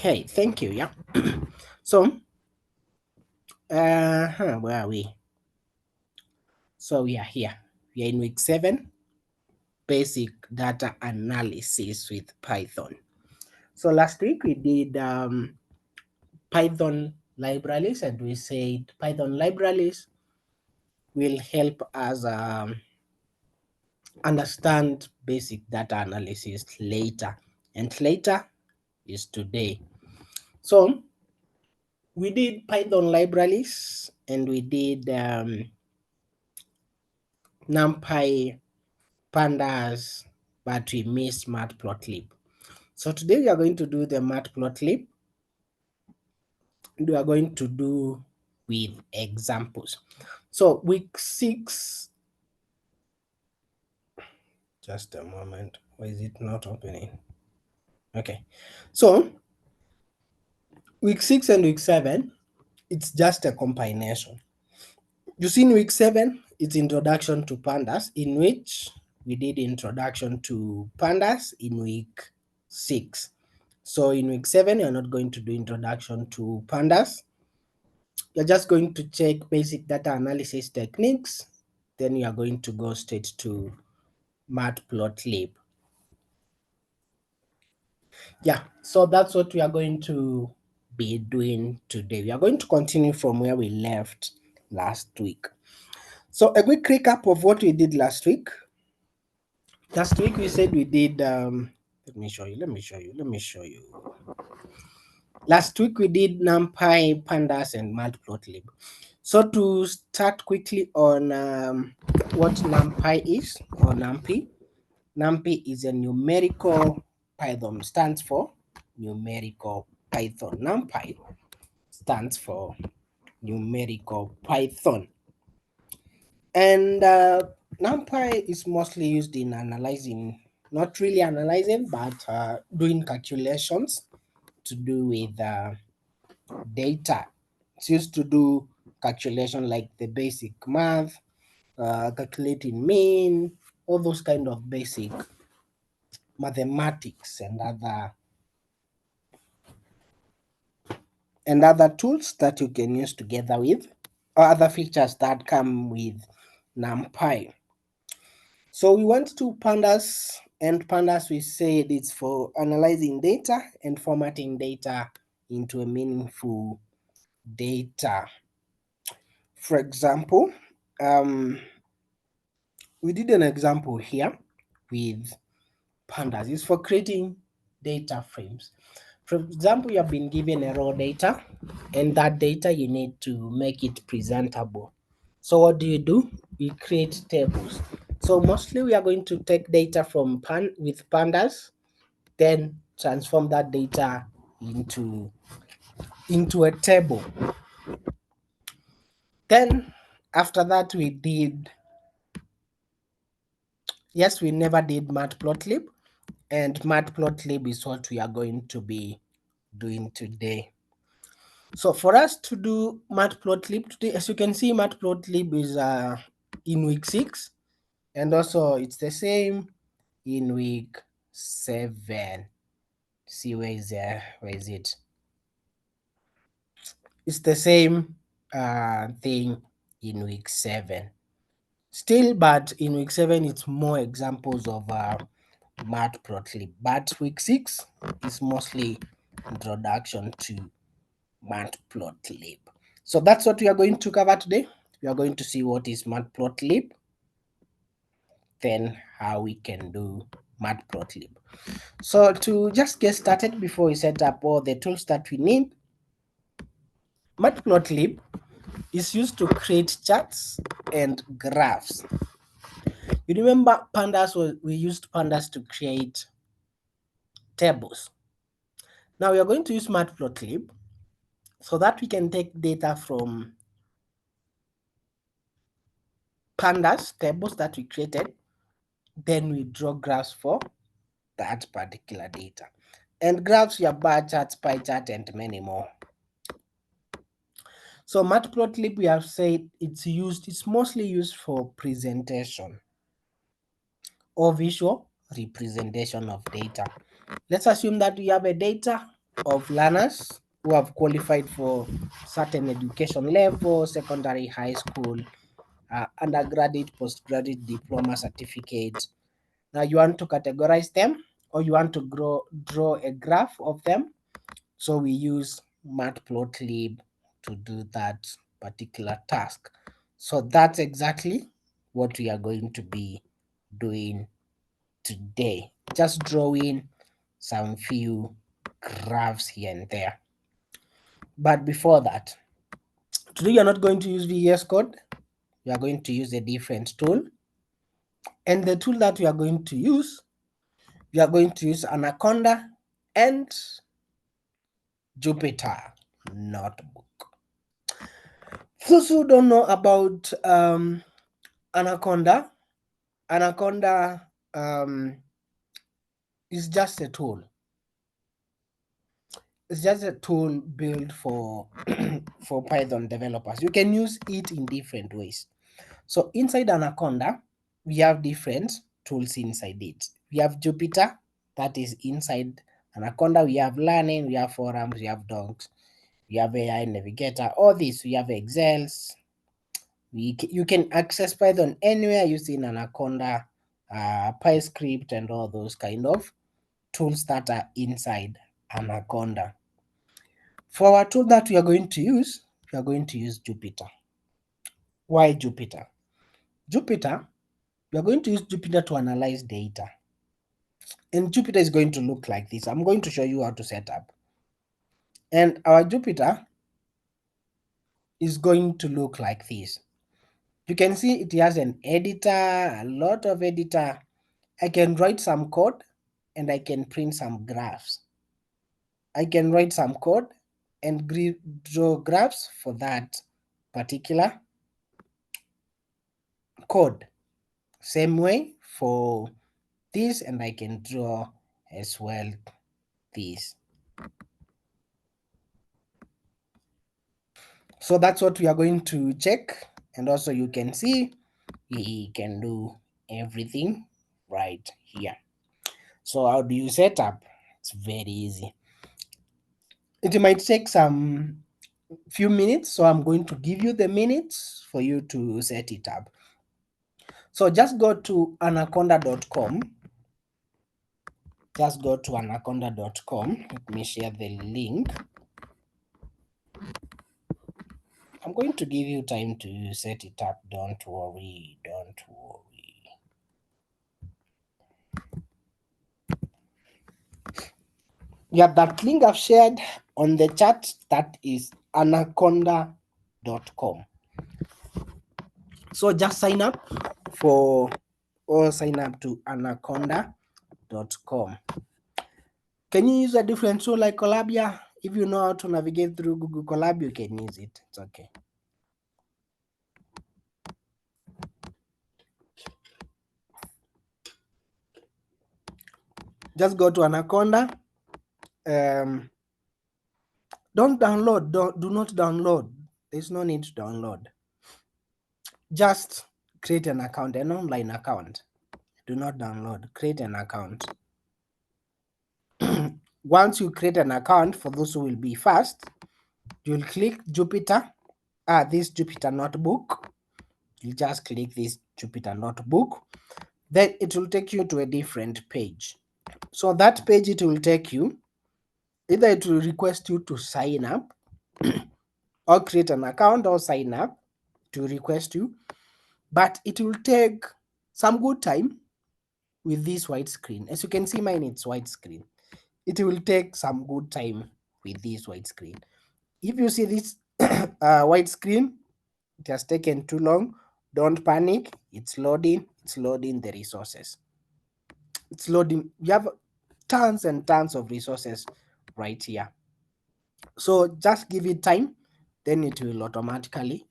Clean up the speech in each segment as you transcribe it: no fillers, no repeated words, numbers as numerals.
Okay, thank you. Yeah. So, where are we? So we are here. We are in week 7, basic data analysis with Python. So last week we did Python libraries, and we said Python libraries will help us understand basic data analysis later, and later is today. So we did Python libraries, and we did NumPy, pandas, but we missed matplotlib. So today we are going to do the matplotlib. We are going to do with examples. So week 6, just a moment, why is it not opening? Okay, so week 6 and week 7, it's just a combination. You see, in week 7, it's introduction to pandas, in which we did introduction to pandas in week 6. So in week 7, you're not going to do introduction to pandas. You're just going to check basic data analysis techniques. Then you are going to go straight to matplotlib. Yeah, so that's what we are going to be doing today. We are going to continue from where we left last week. So a quick recap of what we did last week. Last week we said we did, let me show you. Last week we did NumPy, pandas, and matplotlib. So to start quickly on what NumPy is, or NumPy. NumPy is a numerical Python, stands for numerical Python. NumPy stands for numerical Python. And NumPy is mostly used in analyzing, not really analyzing, but doing calculations to do with data. It's used to do calculation like the basic math, calculating mean, all those kind of basic mathematics and other tools that you can use together with, or other features that come with NumPy. So we went to pandas, and pandas we said it's for analyzing data and formatting data into a meaningful data. For example, we did an example here with pandas. It's for creating data frames. For example, you have been given a raw data, and that data you need to make it presentable. So what do? We create tables. So mostly we are going to take data from pandas, then transform that data into a table. Then after that we never did matplotlib, and matplotlib is what we are going to be doing today. So for us to do matplotlib today, as you can see, matplotlib is in week 6, and also it's the same in week 7. See, where is it? It's the same thing in week 7 still, but in week 7 it's more examples of matplotlib, but week 6 is mostly introduction to matplotlib. So that's what we are going to cover today. We are going to see what is matplotlib, then how we can do matplotlib. So to just get started, before we set up all the tools that we need, matplotlib is used to create charts and graphs. You remember we used pandas to create tables. Now we are going to use matplotlib so that we can take data from pandas tables that we created, then we draw graphs for that particular data. And graphs, your bar charts, pie chart, and many more. So matplotlib, we have said it's mostly used for presentation or visual representation of data. Let's assume that we have a data of learners who have qualified for certain education level, secondary, high school, undergraduate, postgraduate, diploma, certificate. Now you want to categorize them, or you want to draw a graph of them. So we use Matplotlib to do that particular task. So that's exactly what we are going to be doing today. Just drawing some few graphs here and there. But before that, today you're not going to use VS Code. You are going to use a different tool. And the tool that we are going to use, we are going to use Anaconda and Jupyter Notebook. For those who don't know about Anaconda, Anaconda is just a tool. It's just a tool built for for Python developers. You can use it in different ways. So inside Anaconda, we have different tools inside it. We have Jupyter, that is inside Anaconda. We have learning, we have forums, we have docs, we have AI Navigator, all this. We have Excels. You can access Python anywhere using Anaconda, PyScript, and all those kind of tools that are inside Anaconda. For our tool that we are going to use Jupyter. Why Jupyter? Jupyter, we are going to use Jupyter to analyze data. And Jupyter is going to look like this. I'm going to show you how to set up. And our Jupyter is going to look like this. You can see it has an editor, a lot of editor. I can write some code and I can print some graphs. I can write some code and draw graphs for that particular code. Same way for this, and I can draw as well this. So that's what we are going to check. And also you can see we can do everything right here. So how do you set up? It's very easy. It might take some few minutes, so I'm going to give you the minutes for you to set it up. So just go to anaconda.com. Just go to anaconda.com. Let me share the link. I'm going to give you time to set it up. Don't worry. Don't worry. Yeah, that link I've shared on the chat, that is anaconda.com. So just sign up sign up to anaconda.com. Can you use a different tool like Collabia? If you know how to navigate through Google Colab, you can use it. It's okay. Just go to Anaconda. Don't download. Do not download. There's no need to download. Just create an account, an online account. Do not download. Create an account. Once you create an account, for those who will be fast, you'll click Jupyter. This Jupyter Notebook. You just click this Jupyter Notebook. Then it will take you to a different page. So that page, it will take you, either it will request you to sign up or create an account or sign up to request you, but it will take some good time with this white screen. As you can see, mine, it's white screen. It will take some good time with this white screen. If you see this white screen, it has taken too long, don't panic. It's loading the resources. It's loading. You have tons and tons of resources right here. So just give it time, then it will automatically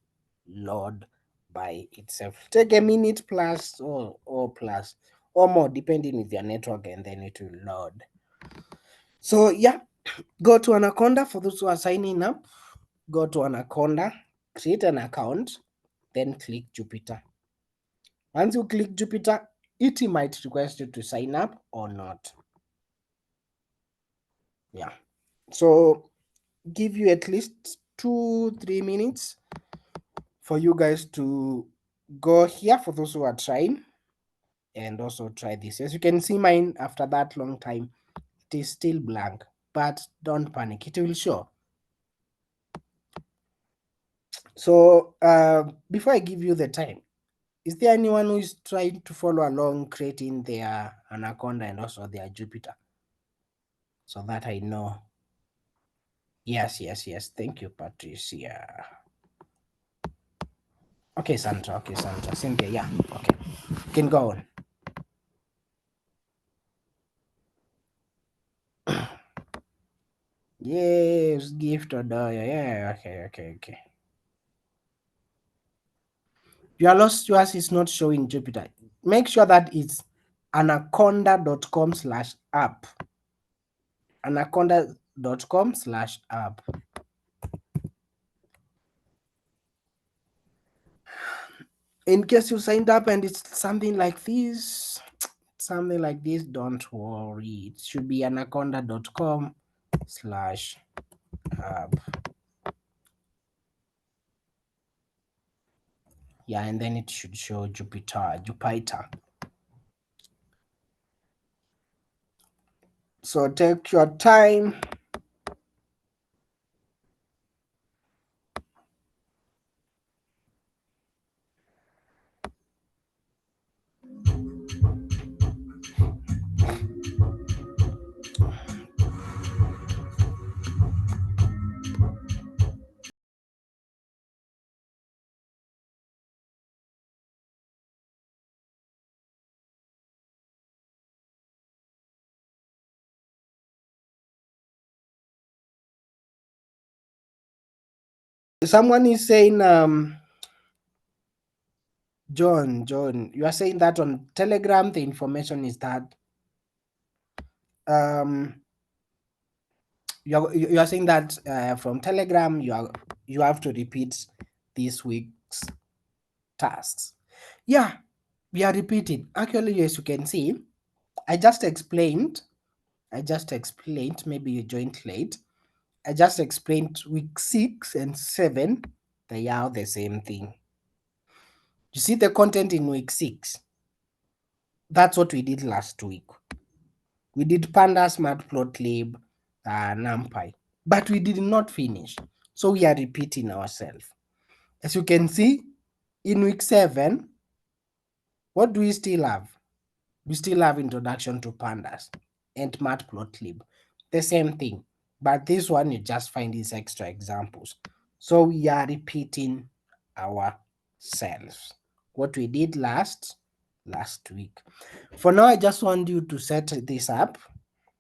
load by itself. Take a minute plus or plus or more, depending with your network, and then it will load. So yeah, go to Anaconda. For those who are signing up, go to Anaconda, create an account, then click Jupyter. Once you click Jupyter, it might request you to sign up or not. Yeah. So give you at least 2-3 minutes for you guys to go here for those who are trying, and also try this. As you can see, mine after that long time, it is still blank, but don't panic, it will show. So before I give you the time, is there anyone who is trying to follow along creating their Anaconda and also their Jupiter, so that I know? Yes. Thank you, Patricia. Okay, Sandra. Okay, Sandra. Cynthia. Yeah. Okay. You can go on. Yes, gift or yeah. Okay. Yours is not showing Jupiter. Make sure that it's anaconda.com/app. Anaconda.com/app. In case you signed up and it's something like this, don't worry. It should be anaconda.com/app. Yeah, and then it should show Jupiter. So take your time. Someone is saying, John, you are saying that on Telegram the information is that um you are saying that from Telegram you have to repeat this week's tasks. Yeah, we are repeating. Actually, as you can see, I just explained. Maybe you joined late. I just explained week 6 and 7. They are the same thing. You see the content in week 6. That's what we did last week. We did Pandas, Matplotlib, NumPy, but we did not finish. So we are repeating ourselves. As you can see, in week 7, what do we still have? We still have Introduction to Pandas and Matplotlib. The same thing. But this one, you just find these extra examples. So we are repeating ourselves. What we did last week. For now, I just want you to set this up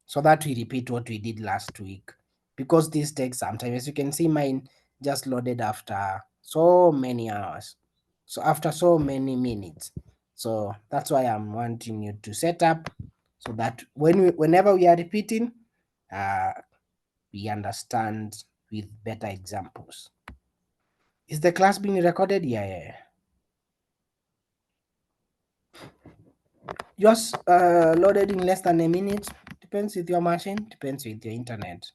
so that we repeat what we did last week, because this takes some time. As you can see, mine just loaded after so many hours, so after so many minutes. So that's why I'm wanting you to set up, so that whenever we are repeating, uh, we understand with better examples. Is the class being recorded? Yeah. Just loaded in less than a minute. Depends with your machine, depends with your internet.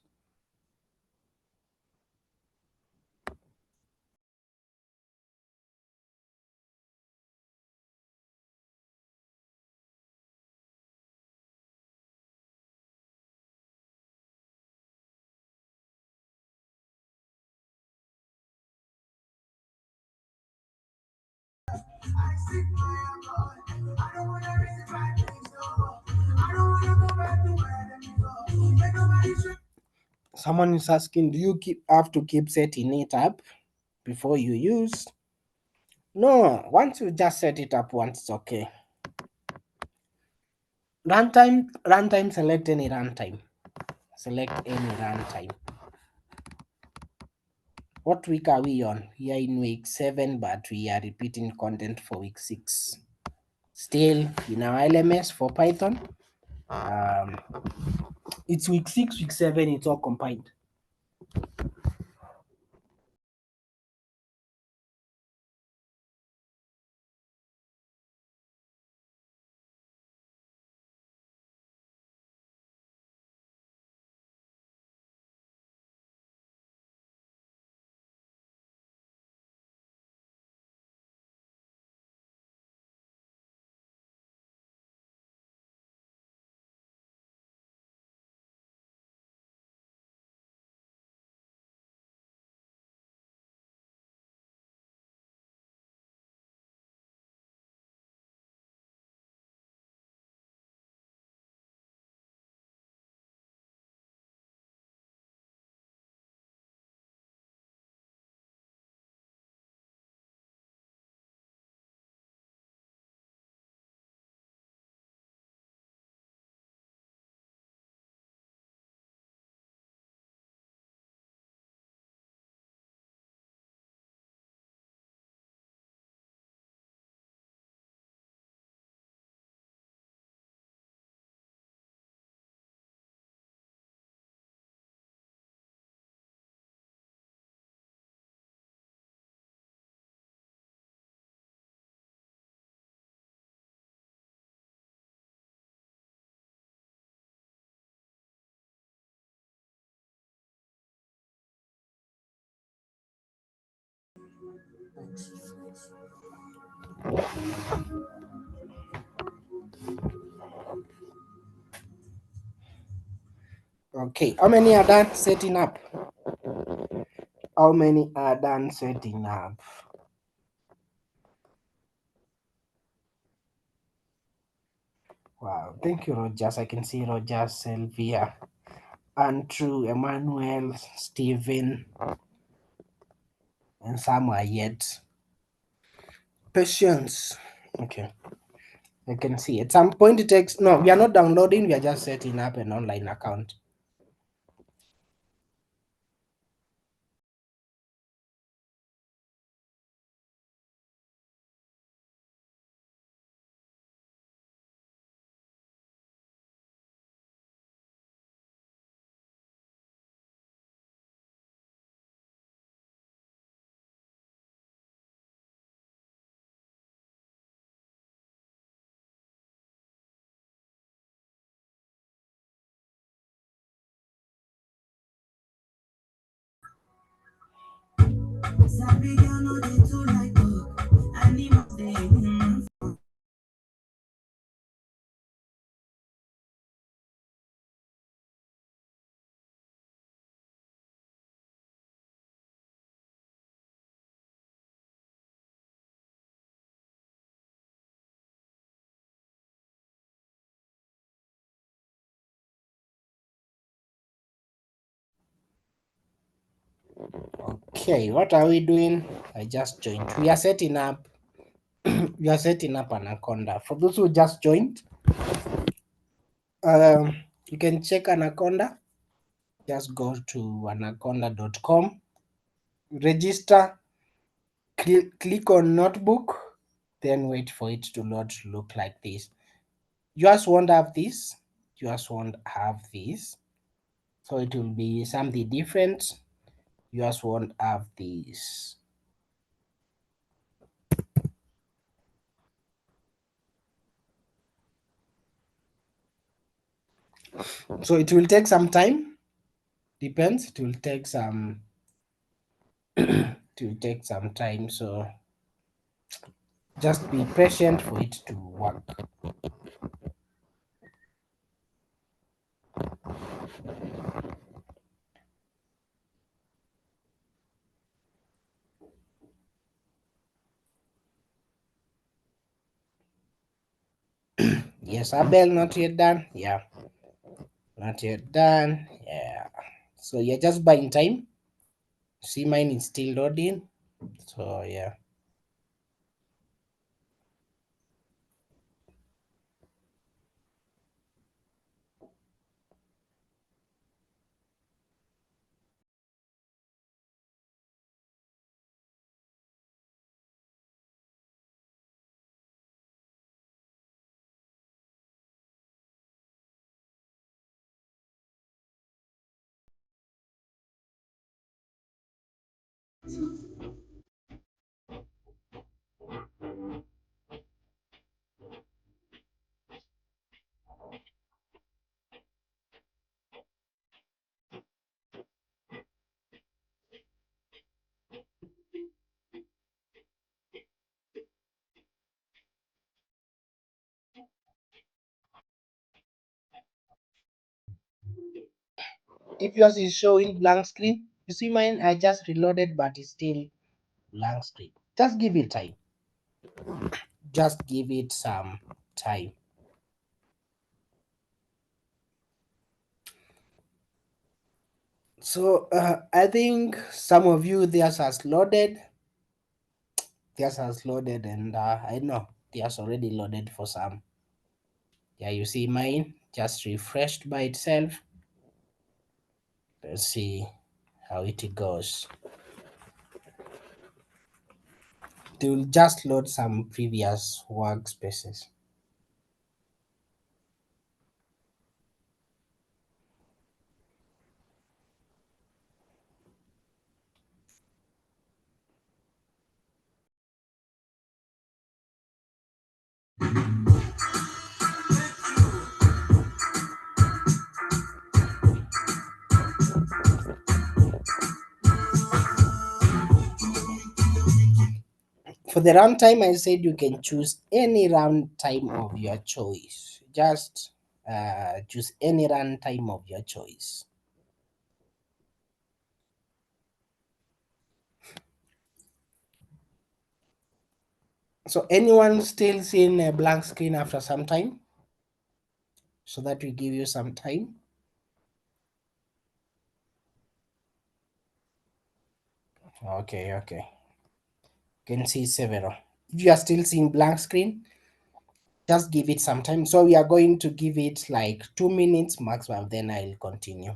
Someone is asking, do you have to keep setting it up before you use? No, once you just set it up once, it's okay. Runtime, select any runtime. Select any runtime. What week are we on? We are in week 7, but we are repeating content for week 6. Still in our LMS for Python. It's week 6, week 7, it's all combined. Okay, how many are done setting up? How many are done setting up? Wow, thank you, Rogers. I can see Rogers, Sylvia, Andrew, Emmanuel, Stephen, and some are yet. Patience. Okay, I can see at some point it takes. No, we are not downloading, we are just setting up an online account. Okay, what are we doing? I just joined. We are setting up. We are setting up Anaconda. For those who just joined, you can check Anaconda. Just go to anaconda.com, register, click on notebook, then wait for it to load to look like this. Yours won't have this. Yours won't have this. So it will be something different. Yours won't have this. So it will take some time. Depends. It will take some. It will take some time. So just be patient for it to work. Yes, Abel, not yet done. Yeah, not yet done. Yeah. So you're just buying time. See, mine is still loading. So yeah. If yours is showing blank screen, you see mine, I just reloaded, but it's still blank screen. Just give it time. Just give it some time. So I think some of you theirs has loaded. Theirs has loaded, and I know theirs already loaded for some. Yeah, you see mine just refreshed by itself. Let's see how it goes. They will just load some previous workspaces. For the runtime, I said you can choose any runtime of your choice. Just choose any runtime of your choice. So anyone still seeing a blank screen after some time? So that we give you some time. Okay, okay. You can see several. If you are still seeing blank screen, just give it some time. So we are going to give it like 2 minutes maximum, then I'll continue.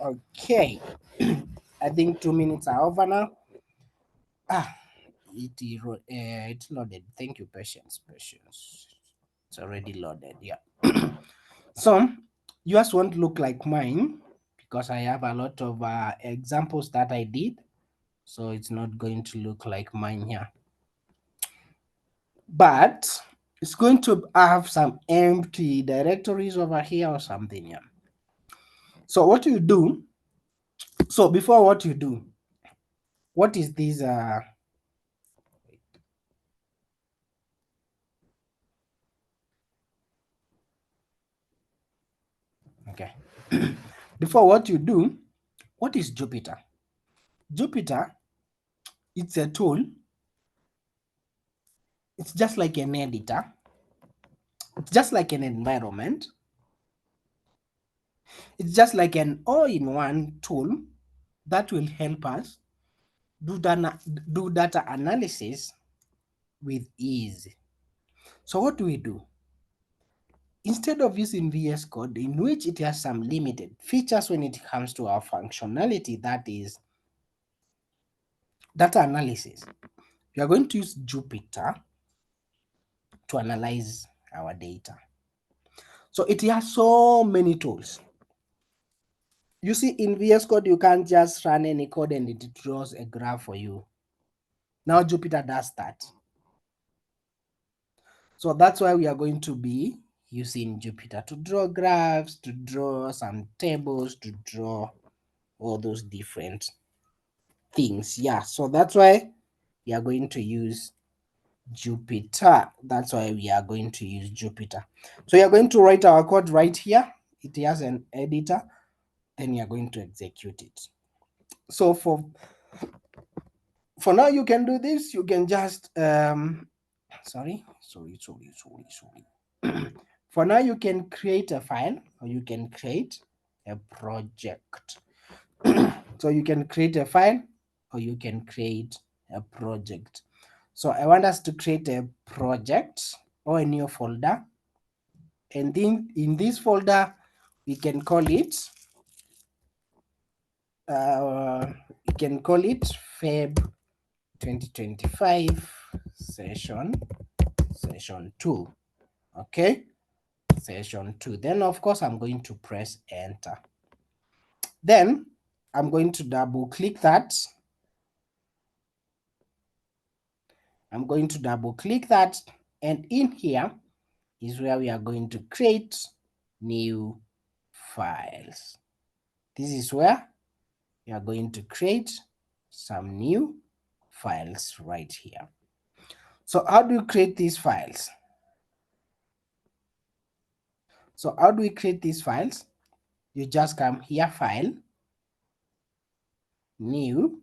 Okay, I think 2 minutes are over now. It's loaded. Thank you, patience. It's already loaded. Yeah. So yours won't look like mine because I have a lot of examples that I did. So it's not going to look like mine here. But it's going to have some empty directories over here or something here. So what you do, so before what you do, what is this? Okay. Before what you do, what is Jupyter? Jupyter, it's a tool. It's just like an editor. It's just like an environment. It's just like an all-in-one tool that will help us do data analysis with ease. So what do we do? Instead of using VS Code, in which it has some limited features when it comes to our functionality, that is data analysis, we are going to use Jupyter to analyze our data. So it has so many tools. You see, in VS Code, you can't just run any code and it draws a graph for you. Now Jupyter does that. So that's why we are going to be using Jupyter to draw graphs, to draw some tables, to draw all those different things. Yeah, so that's why we are going to use Jupyter. That's why we are going to use Jupyter. So we are going to write our code right here. It has an editor. Then we are going to execute it. So for now, you can do this. You can just sorry. For now, you can create a file or you can create a project. So you can create a file or you can create a project. So I want us to create a project. or a new folder. And then in this folder, we can call it you can call it Feb 2025 session 2. Okay, session 2. Then of course I'm going to press enter. Then I'm going to double click that. I'm going to double click that, and in here is where we are going to create new files. This is where we are going to create some new files right here. So how do you create these files? So how do we create these files? You just come here, file, new,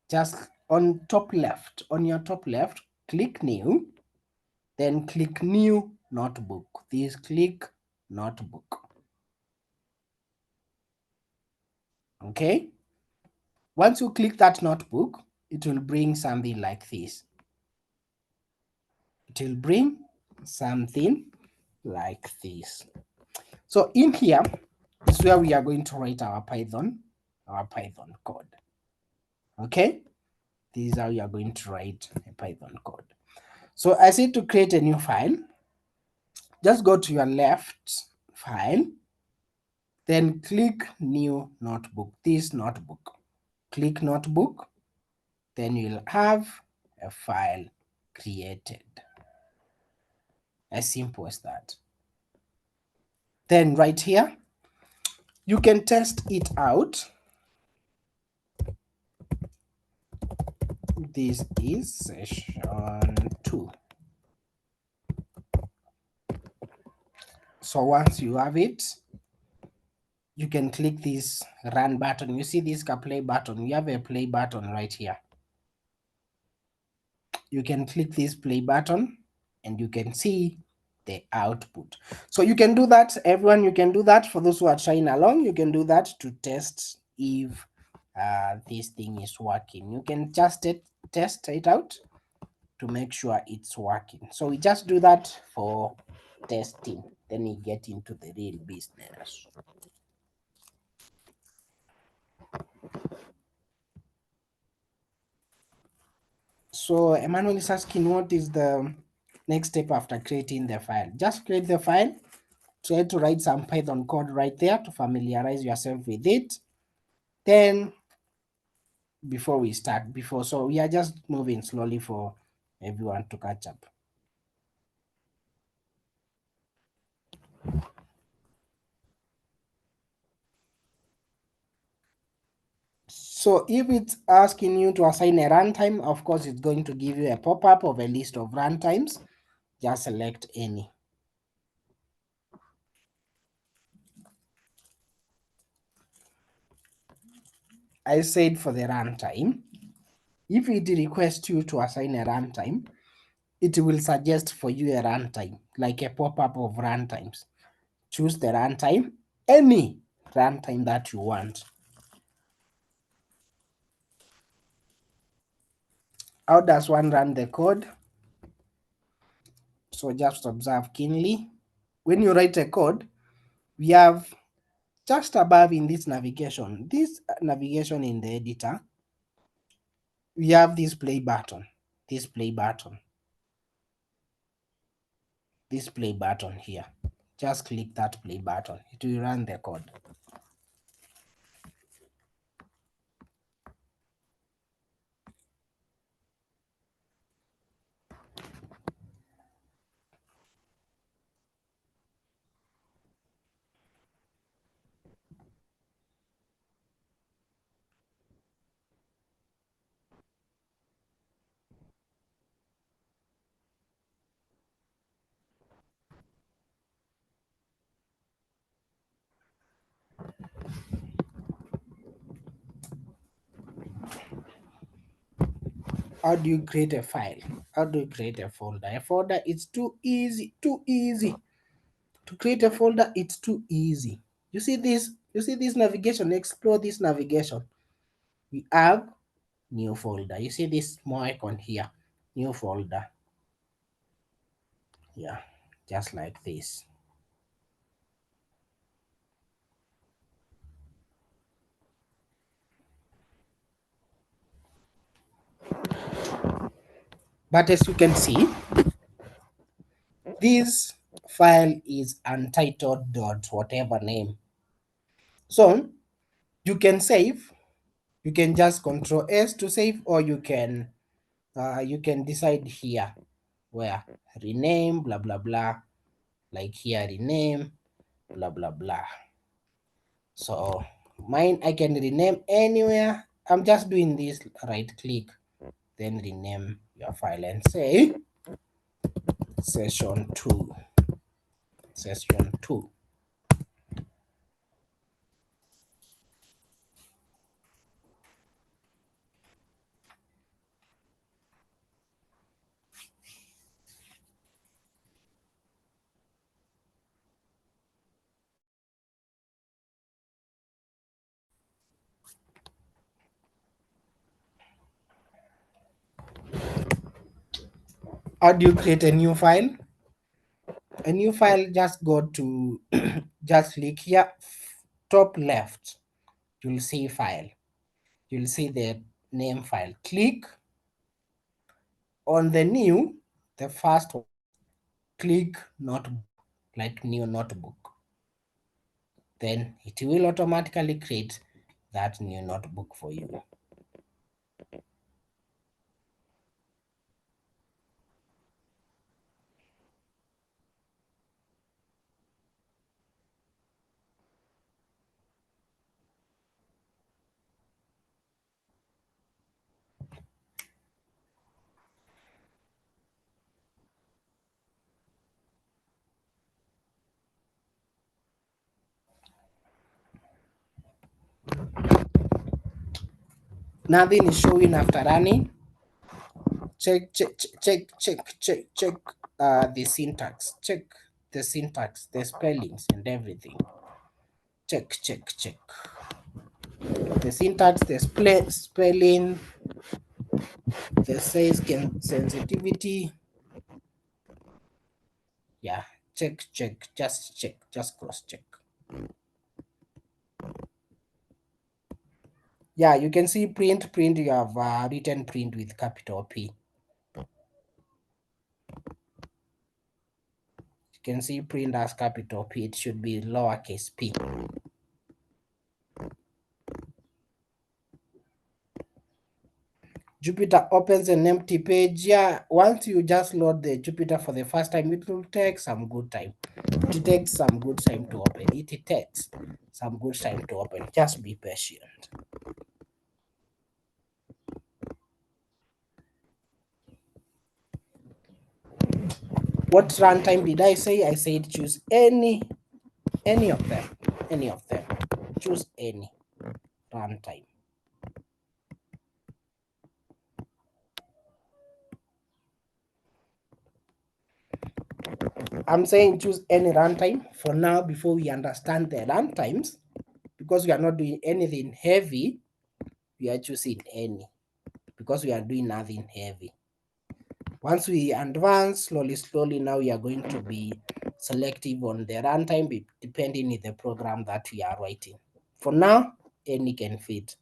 just on top left, on your top left, click new, then click new notebook. This click notebook. Okay. Once you click that notebook, it will bring something like this. It will bring something like this. So in here is where we are going to write our Python code. Okay, this is how you are going to write a Python code. So I said to create a new file, just go to your left file, then click new notebook, this notebook. Click notebook, then you'll have a file created. As simple as that. Then right here, you can test it out. This is session 2. So once you have it, you can click this run button. You see this play button. You have a play button right here. You can click this play button and you can see the output. So you can do that, everyone. You can do that. For those who are trying along, you can do that to test if this thing is working. You can just test it out to make sure it's working. So we just do that for testing, then we get into the real business. So Emmanuel is asking, what is the next step after creating the file? Just create the file, try to write some Python code right there to familiarize yourself with it. Then before we start, so we are just moving slowly for everyone to catch up. So if it's asking you to assign a runtime, of course, it's going to give you a pop-up of a list of runtimes. Just select any. I said for the runtime, if it requests you to assign a runtime, it will suggest for you a runtime, like a pop-up of runtimes. Choose the runtime, any runtime that you want. How does one run the code? So just observe keenly. When you write a code, we have just above in this navigation in the editor, we have this play button, this play button here. Just click that play button. It will run the code. How do you create a file? How do you create a folder? A folder, it's too easy to create a folder. It's too easy. You see this navigation, explore this navigation. We have new folder. You see this small icon here, new folder. Yeah, just like this. But as you can see, this file is untitled dot whatever name. So you can save, you can just control S to save, or you can decide here where rename blah blah blah, like here rename blah blah blah. So mine I can rename anywhere. I'm just doing this, right click, then rename your file and say session 2, session 2. How do you create a new file? A new file, just go to just click here, top left, you'll see file, you'll see the name file. Click on the new, the first one, click notebook, like new notebook, then it will automatically create that new notebook for you. Nothing is showing after running. Check the syntax, check the syntax, the spellings and everything. Check the syntax, the spelling, the size sensitivity. Yeah, check, just cross check. Yeah, you can see print, you have written print with capital P. You can see print as capital P, it should be lowercase p. Jupyter opens an empty page. Yeah, once you just load the Jupyter for the first time, it will take some good time. It takes some good time to open. It takes some good time to open. Just be patient. What runtime did I say? I said choose any of them. Any of them. Choose any runtime. I'm saying choose any runtime for now before we understand the runtimes, because we are not doing anything heavy. We are choosing any because we are doing nothing heavy. Once we advance slowly, now we are going to be selective on the runtime depending on the program that we are writing. For now, any can fit.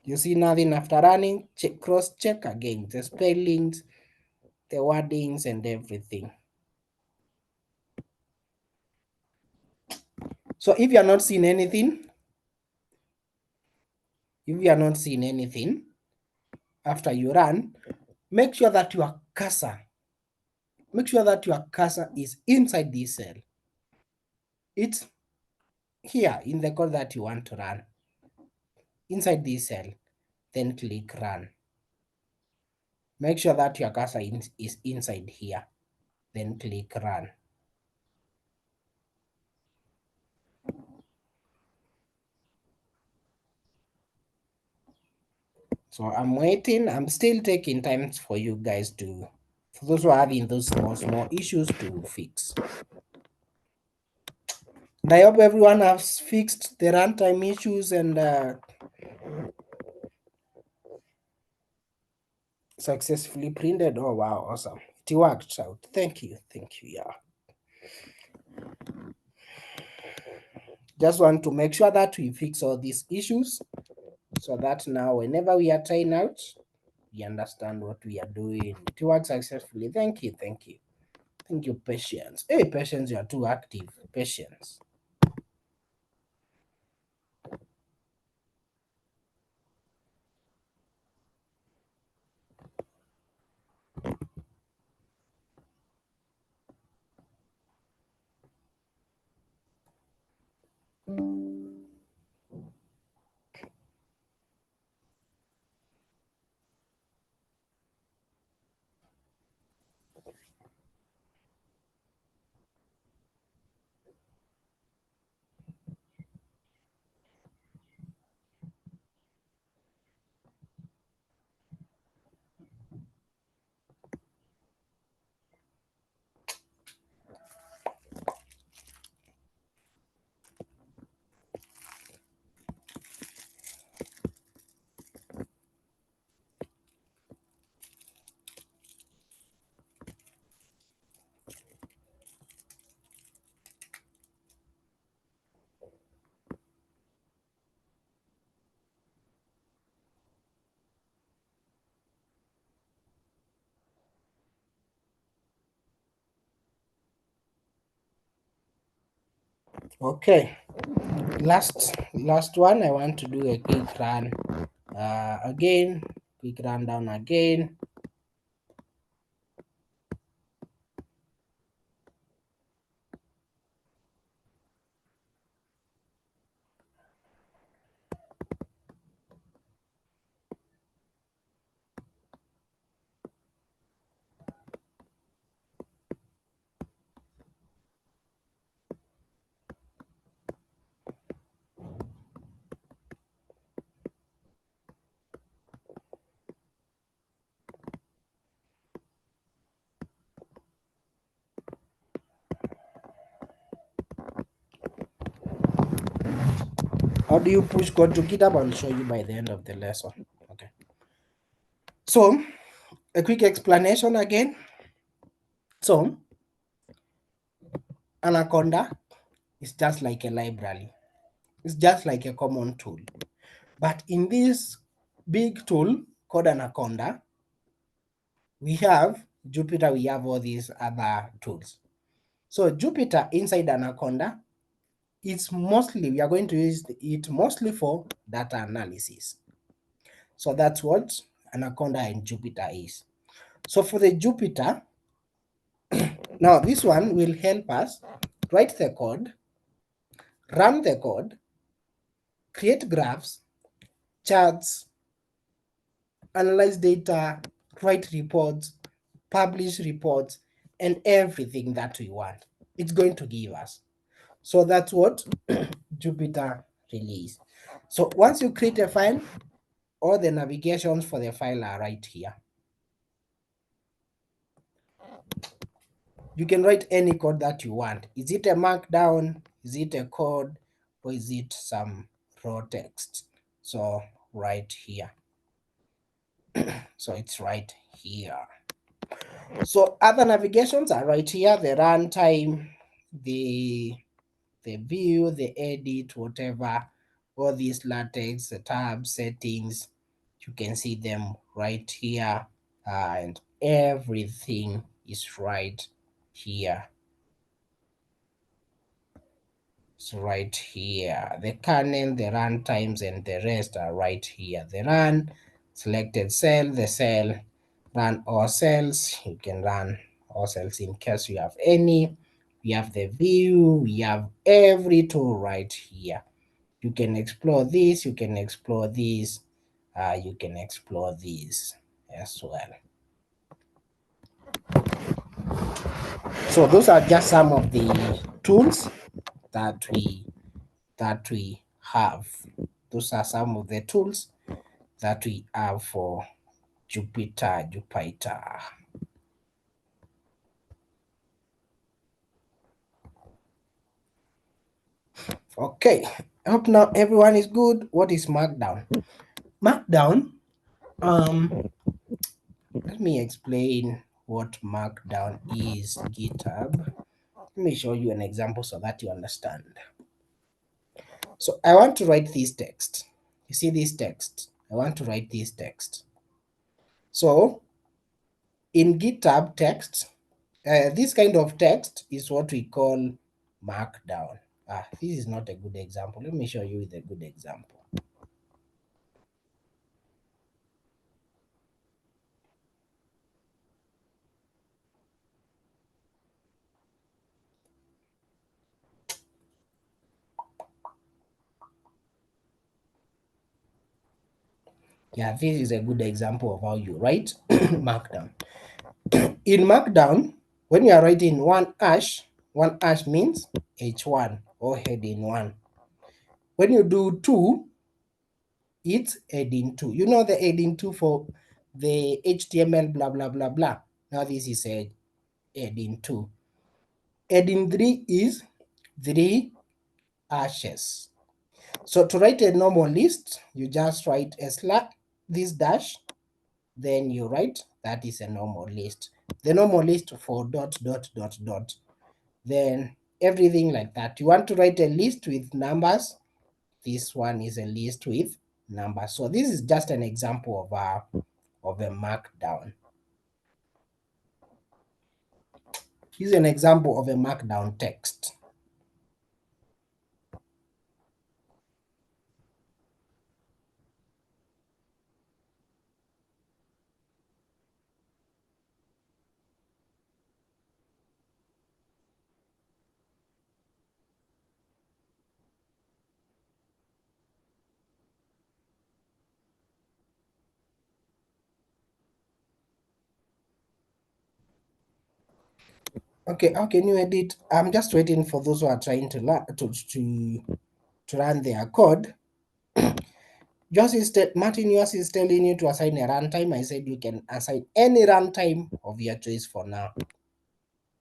You see nothing after running, cross check again, the spellings, the wordings and everything. So if you are not seeing anything, after you run, make sure that your cursor is inside this cell. It's here in the code that you want to run, inside this cell, then click run. Make sure that your cursor is inside here, then click run. So I'm waiting. I'm still taking time for you guys for those who are having those small issues to fix. And I hope everyone has fixed the runtime issues and successfully printed. Oh wow, awesome. It worked out. Thank you. Thank you. Yeah. Just want to make sure that we fix all these issues so that now whenever we are trying out, we understand what we are doing. It worked successfully. Thank you. Thank you. Thank you, Patience. Hey, Patience, you are too active. Patience. Okay. Last one. I want to do a quick run again. Quick rundown again. How do you push code to GitHub? I'll show you by the end of the lesson. Okay. So, a quick explanation again. So, Anaconda is just like a library. It's just like a common tool. But in this big tool called Anaconda, we have Jupyter, we have all these other tools. So Jupyter inside Anaconda, it's mostly, we are going to use it mostly for data analysis. So that's what Anaconda and Jupyter is. So for the Jupyter, now this one will help us write the code, run the code, create graphs, charts, analyze data, write reports, publish reports, and everything that we want. It's going to give us. So that's what Jupyter really is. So once you create a file, all the navigations for the file are right here. You can write any code that you want. Is it a markdown? Is it a code? Or is it some raw text? So right here. So it's right here. So other navigations are right here, the runtime, the view, the edit, whatever, all these LaTeX, the tabs, settings, you can see them right here, and everything is right here. So right here, the kernel, the run times, and the rest are right here. The run, selected cell, the cell, run all cells. You can run all cells in case you have any. We have the view, we have every tool right here. You can explore this, you can explore this, you can explore this as well. So those are just some of the tools that we have. Those are some of the tools that we have for Jupyter. Okay, I hope now everyone is good. What is Markdown? Markdown, let me explain what Markdown is, GitHub. Let me show you an example so that you understand. So I want to write this text. You see this text? I want to write this text. So in GitHub text, this kind of text is what we call Markdown. This is not a good example. Let me show you with a good example. Yeah, this is a good example of how you write Markdown. In Markdown, when you are writing one hash means H1 or heading 1. When you do 2, it's heading 2. You know the heading 2 for the HTML blah blah blah blah. Now this is a heading 2. Heading 3 is 3 hashes. So to write a normal list, you just write a slash, this dash, then you write that is a normal list. The normal list for dot dot dot dot. Then everything like that. You want to write a list with numbers. This one is a list with numbers. So this is just an example of a markdown. This is an example of a markdown text. Okay, how can you edit? I'm just waiting for those who are trying to run their code. Just instead, Martin, yours is telling you to assign a runtime. I said you can assign any runtime of your choice for now.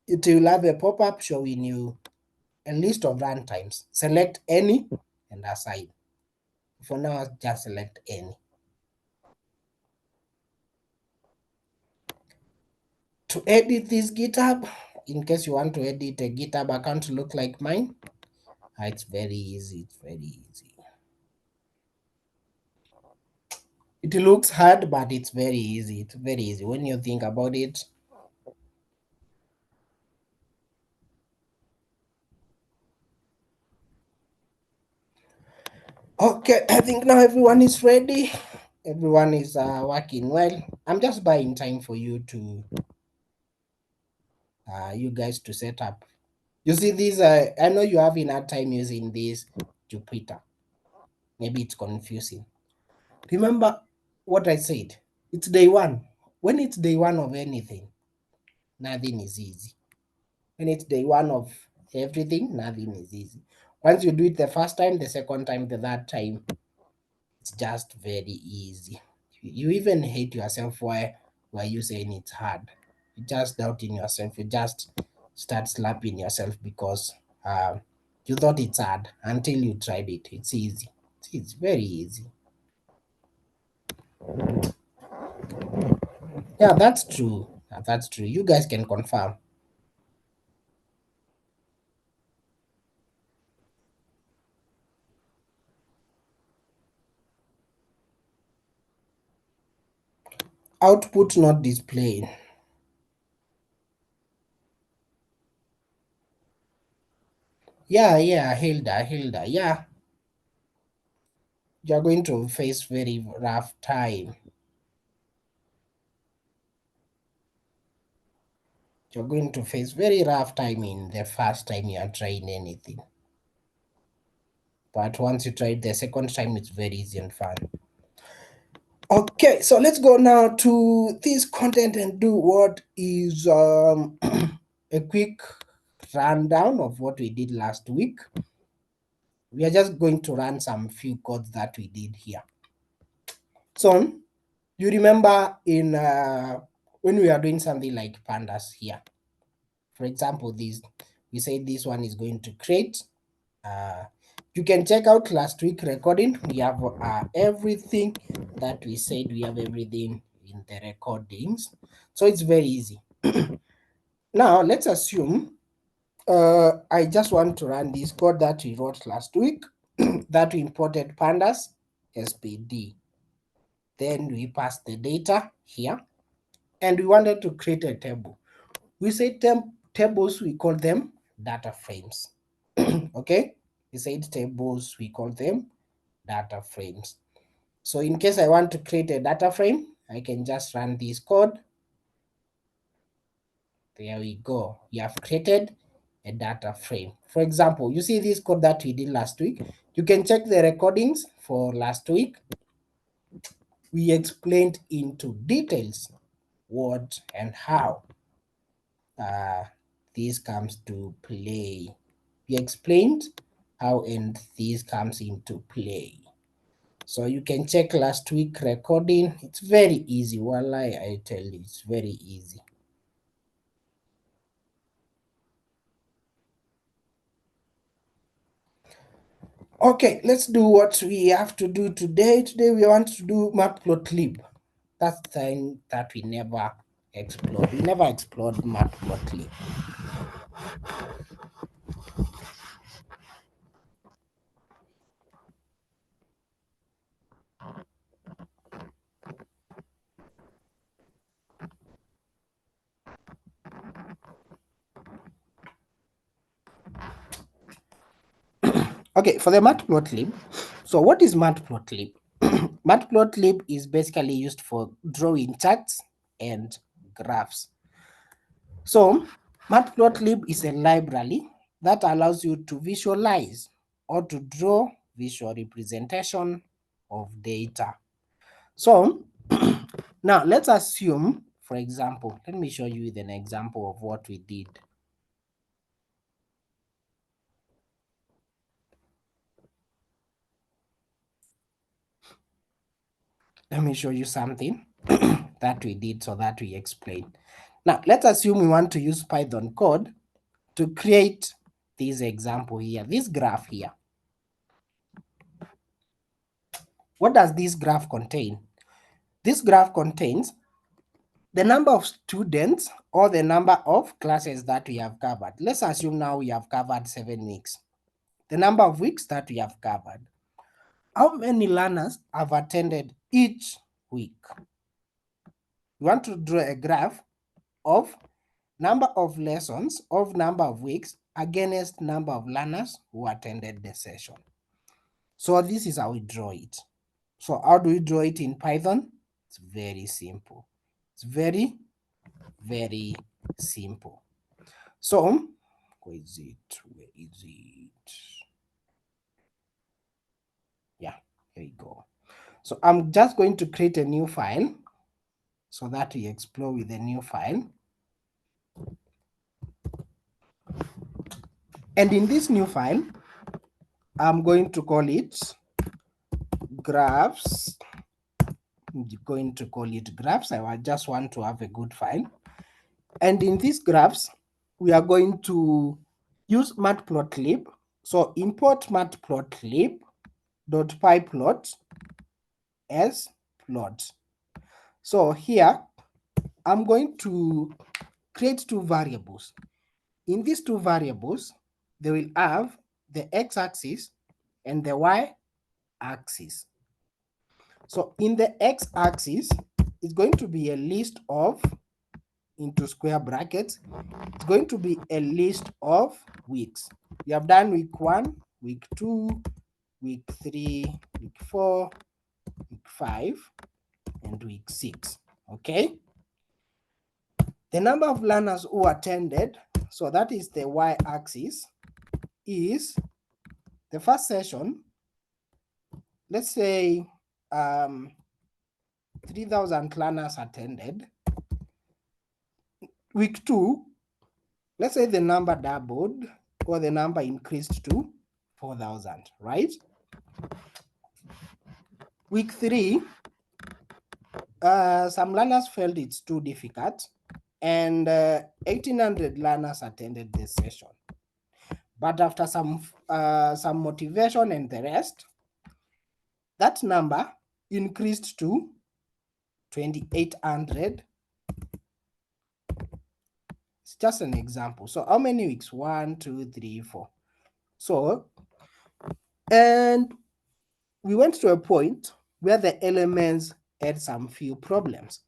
It will have a pop-up showing you a list of runtimes. Select any and assign. For now, just select any. To edit this GitHub, in case you want to edit a GitHub account to look like mine, it's very easy. It's very easy. It looks hard, but it's very easy. It's very easy when you think about it. Okay, I think now everyone is ready. Everyone is working well. I'm just buying time for you to, you guys to set up. You see these, I know you have enough time using this Jupyter. Maybe it's confusing. Remember what I said. It's day one. When it's day one of anything, nothing is easy. When it's day one of everything, nothing is easy. Once you do it the first time, the second time, the third time, it's just very easy. You even hate yourself. Why you saying it's hard? You just doubting yourself. You just start slapping yourself because you thought it's hard until you tried it. It's easy. It's very easy. Yeah, that's true. That's true. You guys can confirm. Output not displaying. Yeah, Hilda. Yeah, you're going to face very rough time. You're going to face very rough time in the first time you are trying anything. But once you try it the second time, it's very easy and fun. Okay, so let's go now to this content and do what is a quick rundown of what we did last week. We are just going to run some few codes that we did here. So you remember in when we are doing something like pandas here, for example, this we say this one is going to create You can check out last week recording. We have everything that we said. We have everything in the recordings. So it's very easy. Now, let's assume I just want to run this code that we wrote last week, that we imported pandas, SPD. Then we pass the data here, and we wanted to create a table. We say tables, we call them data frames. Okay, we said tables, we call them data frames. So in case I want to create a data frame, I can just run this code. There we go. We have created a data frame. For example, you see this code that we did last week. You can check the recordings for last week. We explained into details what and how this comes to play. We explained how and this comes into play. So you can check last week recording. It's very easy. Wallahi, I tell you, it's very easy. Okay, let's do what we have to do today. Today we want to do matplotlib. That's the thing that we never explored. We never explored matplotlib. Okay, for the matplotlib. So what is matplotlib? Matplotlib is basically used for drawing charts and graphs. So matplotlib is a library that allows you to visualize or to draw visual representation of data. So now let's assume, for example, let me show you an example of what we did. Let me show you something that we did so that we explain. Now, let's assume we want to use Python code to create this example here, this graph here. What does this graph contain? This graph contains the number of students or the number of classes that we have covered. Let's assume now we have covered 7 weeks. The number of weeks that we have covered. How many learners have attended each week? We want to draw a graph of number of lessons of number of weeks against number of learners who attended the session. So this is how we draw it. So how do we draw it in Python? It's very simple. It's very, very simple. So where is it? Where is it? Yeah, here we go. So I'm just going to create a new file so that we explore with a new file. And in this new file, I'm going to call it graphs. I'm going to call it graphs. I just want to have a good file. And in these graphs, we are going to use matplotlib. So import matplotlib.pyplot as plot. So here, I'm going to create two variables. In these two variables, they will have the x-axis and the y-axis. So in the x-axis, it's going to be a list of, into square brackets, it's going to be a list of weeks. We have done week 1, week 2, week 3, week 4, week 5, and week 6. Okay? The number of learners who attended, so that is the y-axis, is the first session, let's say 3,000 learners attended. Week 2, let's say the number doubled or the number increased to 4,000, right? Week 3, some learners felt it's too difficult and 1,800 learners attended this session. But after some motivation and the rest, that number increased to 2,800. It's just an example. So how many weeks? 1, 2, 3, 4. So, and we went to a point where the elements had some few problems.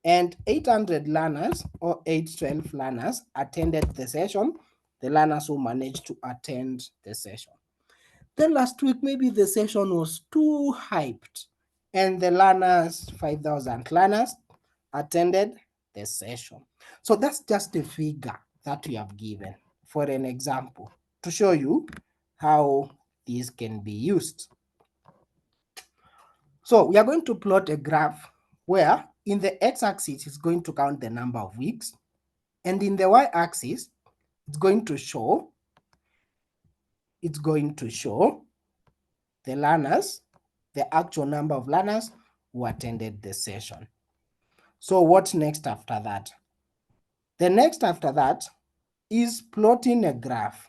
And 800 learners or 812 learners attended the session, the learners who managed to attend the session. Then last week, maybe the session was too hyped and the learners, 5,000 learners, attended the session. So that's just a figure that we have given for an example to show you how these can be used. So we are going to plot a graph where in the x-axis is going to count the number of weeks, and in the y-axis it's going to show the learners, the actual number of learners who attended the session. So what's next after that? The next after that is plotting a graph.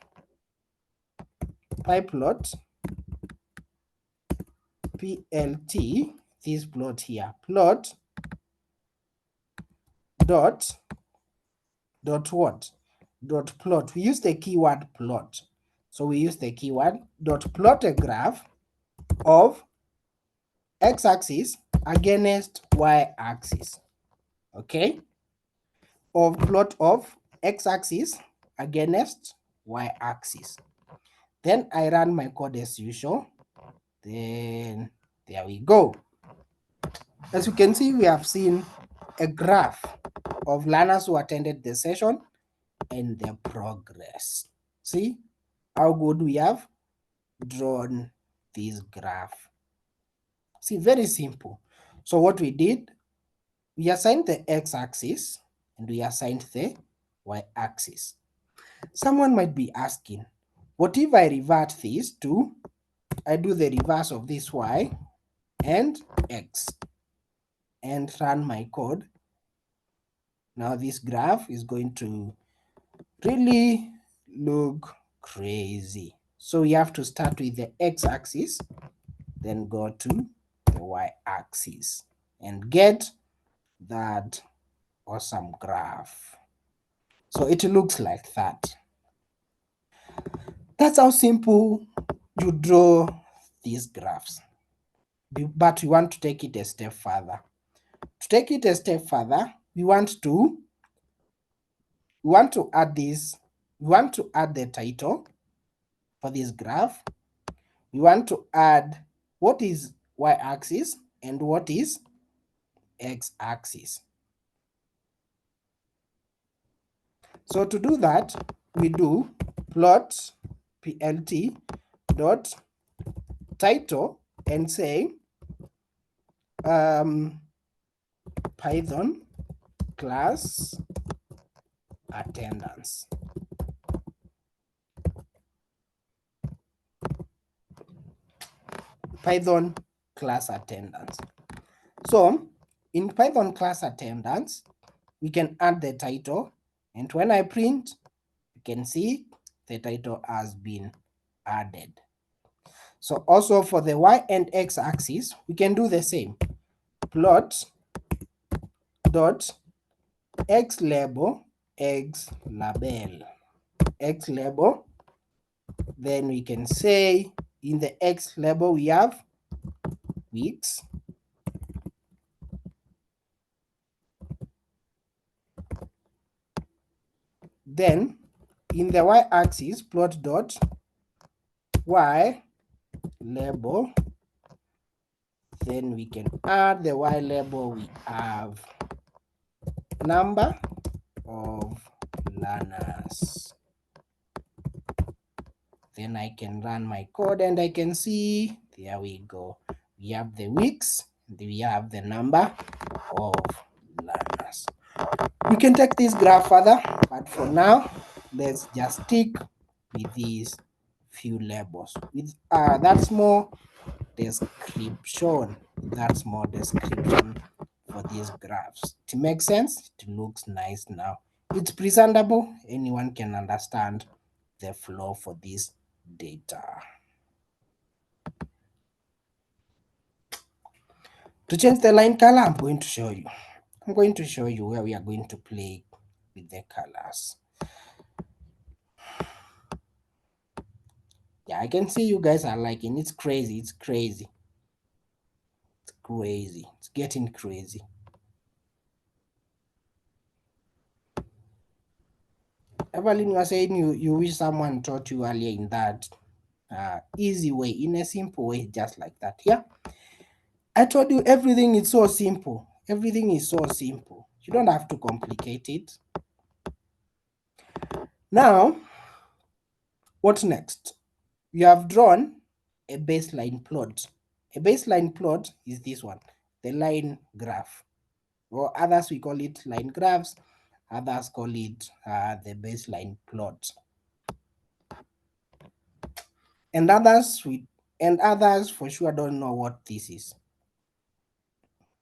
PyPlot, PLT, this plot here, plot dot what? Dot plot. We use the keyword plot. So we use the keyword dot plot a graph of x-axis against y-axis. Okay? Of plot of x-axis against y-axis. Then I run my code as usual. Then there we go. As you can see, we have seen a graph of learners who attended the session and their progress. See how good we have drawn this graph. See, very simple. So what we did, we assigned the x-axis and we assigned the y-axis. Someone might be asking, what if I revert this to, I do the reverse of this y and x and run my code? Now this graph is going to really look crazy. So we have to start with the x-axis, then go to the y-axis and get that awesome graph. So it looks like that. That's how simple you draw these graphs. But we want to take it a step further. To take it a step further, we want to add this. We want to add the title for this graph. We want to add what is y-axis and what is x-axis. So to do that, we do plot plt dot title and say Python class attendance. Python class attendance. So in Python class attendance, we can add the title, and when I print, you can see the title has been added. So also for the y and x axis, we can do the same. Plot dot x label, then we can say in the x label we have weeks, then in the y-axis plot dot y label, then we can add the y label, we have number of learners. Then I can run my code and I can see, there we go. We have the weeks, we have the number of learners. We can take this graph further, but for now, let's just stick with these few labels. With that's more description. That's more description for these graphs. It makes sense. It looks nice now. It's presentable. Anyone can understand the flow for this data. To change the line color, I'm going to show you. I'm going to show you where we are going to play with the colors. Yeah, I can see you guys are liking. It's crazy. It's crazy. It's crazy. It's getting crazy. Evelyn, you are saying you wish someone taught you earlier in that easy way, in a simple way, just like that. Yeah, I told you everything is so simple. Everything is so simple. You don't have to complicate it. Now, what next? You have drawn a baseline plot. A baseline plot is this one, the line graph, or others we call it line graphs, others call it the baseline plot. And others for sure don't know what this is.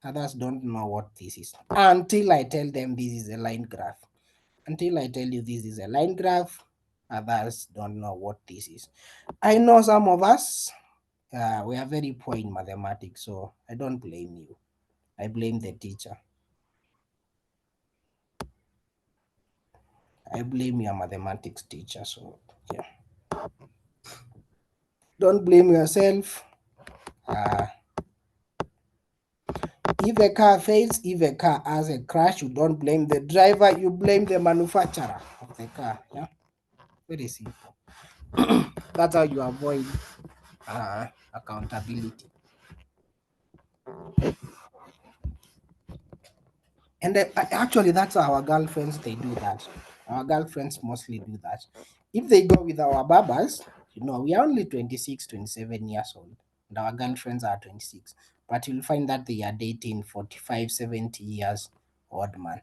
Others don't know what this is until I tell them this is a line graph. Until I tell you this is a line graph, others don't know what this is. I know some of us, we are very poor in mathematics, so I don't blame you. I blame the teacher. I blame your mathematics teacher. So, yeah. Don't blame yourself. If a car fails, if a car has a crash, you don't blame the driver, you blame the manufacturer of the car. Yeah, very simple. That's how you avoid accountability. And actually, that's our girlfriends, they do that. Our girlfriends mostly do that. If they go with our babas, we are only 26, 27 years old, and our girlfriends are 26. But you'll find that they are dating 45, 70 years old man.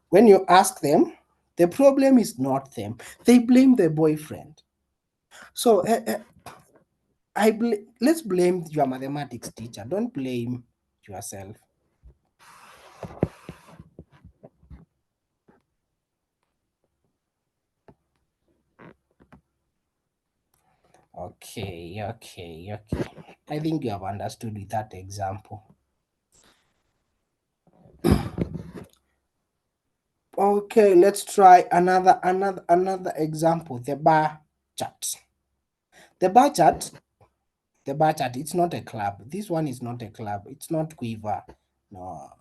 When you ask them, the problem is not them. They blame the boyfriend. So let's blame your mathematics teacher. Don't blame yourself. Okay. I think you have understood with that example. Okay, let's try another example. The bar chart. The bar chart. The bar chart. It's not a club. This one is not a club. It's not Quiver. No,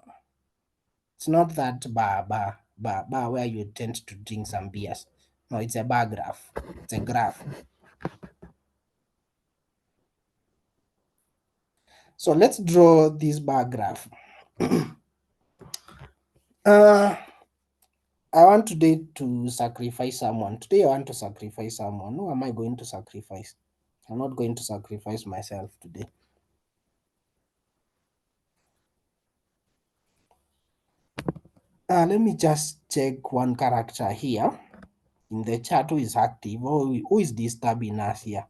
it's not that bar where you tend to drink some beers. No, it's a bar graph. It's a graph. So let's draw this bar graph. I want today to sacrifice someone. Today I want to sacrifice someone. Who am I going to sacrifice? I'm not going to sacrifice myself today. Let me just check one character here in the chat who is active or who is disturbing us here.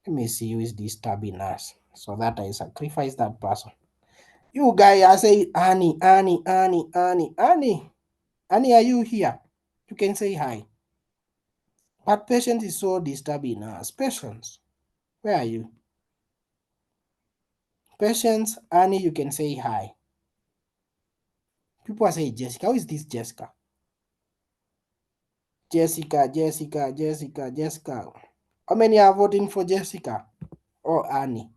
Let me see who is disturbing us so that I sacrifice that person. You guys are saying Annie. Annie, are you here? You can say hi. But Patience is so disturbing us. Patience, where are you? Patience, Annie, you can say hi. People are saying Jessica. Who is this Jessica? Jessica. How many are voting for Jessica or Annie?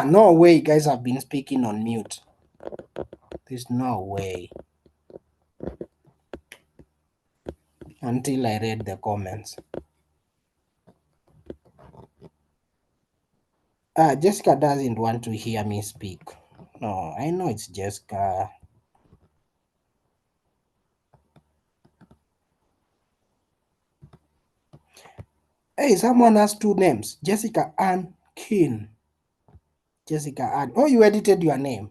No way you guys have been speaking on mute. There's no way. Until I read the comments. Jessica doesn't want to hear me speak. No, I know it's Jessica. Hey, someone has two names. Jessica Ann King. Jessica Ann. Oh, you edited your name.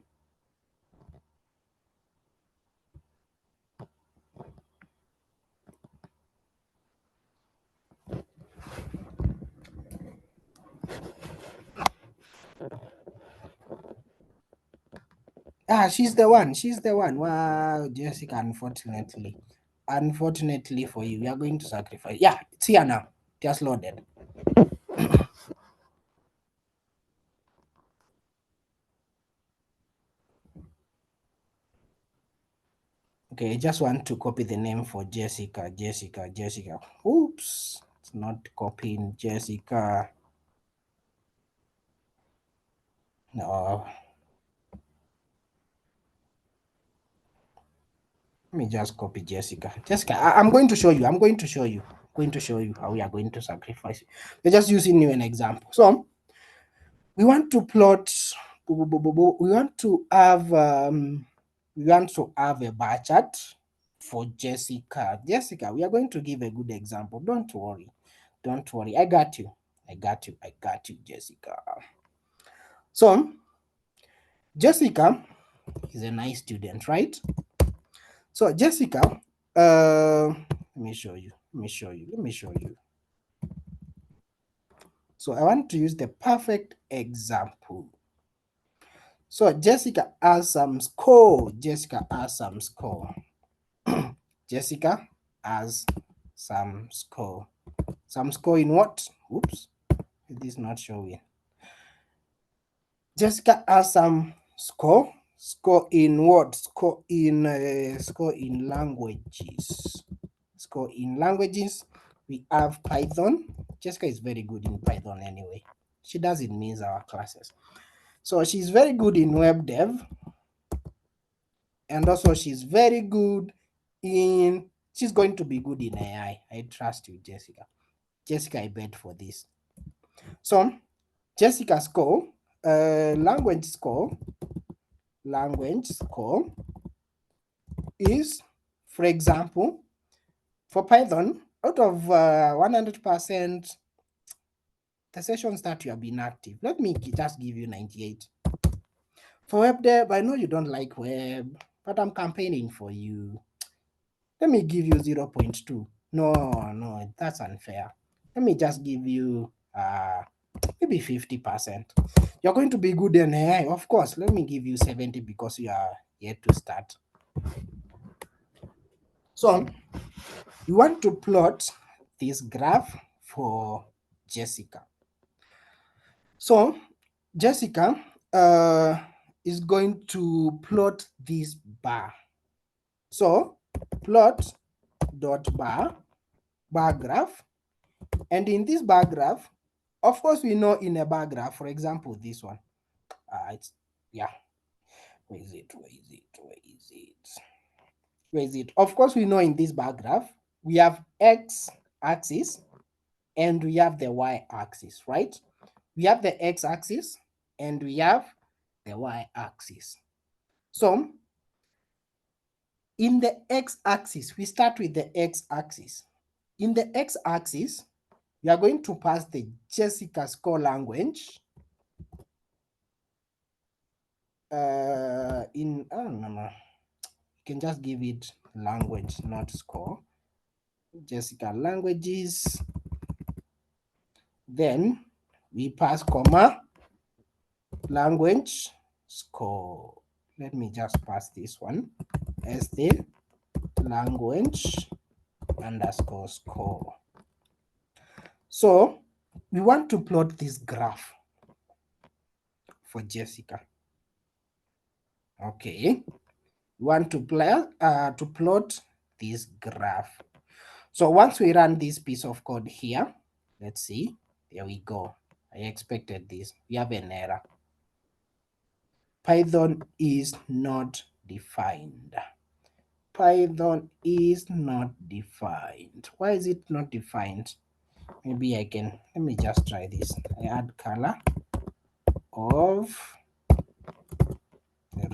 She's the one. She's the one. Wow, Jessica, unfortunately. Unfortunately for you, we are going to sacrifice. Yeah, it's here now. Just loaded. Okay, I just want to copy the name for Jessica. Jessica. Oops. It's not copying Jessica. No. Let me just copy Jessica. Jessica, I'm going to show you. I'm going to show you how we are going to sacrifice. We're just using you an example. So we want to plot. We want to have. We want to have a bar chart for Jessica. Jessica, we are going to give a good example. Don't worry. Don't worry. I got you. I got you, Jessica. So Jessica is a nice student, right? So Jessica, let me show you. So I want to use the perfect example. So Jessica has some score. Jessica has some score. Jessica has some score. Some score in what? Oops, it is not showing. Jessica has some score. Score in what? Score in languages. Score in languages. We have Python. Jessica is very good in Python anyway. She doesn't miss our classes. So she's very good in web dev. And also she's very good in, she's going to be good in AI. I trust you, Jessica. Jessica, I bet for this. So Jessica's score, language score is, for example, for Python, out of 100%, the sessions that you have been active, let me just give you 98. For web dev, I know you don't like web, but I'm campaigning for you. Let me give you 0.2. No, that's unfair. Let me just give you maybe 50%. You're going to be good in AI, of course. Let me give you 70 because you are yet to start. So you want to plot this graph for Jessica. So Jessica is going to plot this bar. So plot dot bar graph, and in this bar graph, of course, we know in a bar graph, for example, this one, it's, yeah, where is it? Of course, we know in this bar graph, we have X axis and we have the Y axis, right? We have the X axis and we have the Y axis. So in the X axis, we start with the X axis. In the X axis, we are going to pass the Jessica score language no, you can just give it language, not score. Jessica languages. Then we pass comma language score. Let me just pass this one as the language underscore score. So we want to plot this graph for Jessica. Okay, we want to plot this graph. So once we run this piece of code here, let's see, there we go. I expected this. We have an error. Python is not defined. Python is not defined. Why is it not defined? Maybe I can, let me just try this. I add color of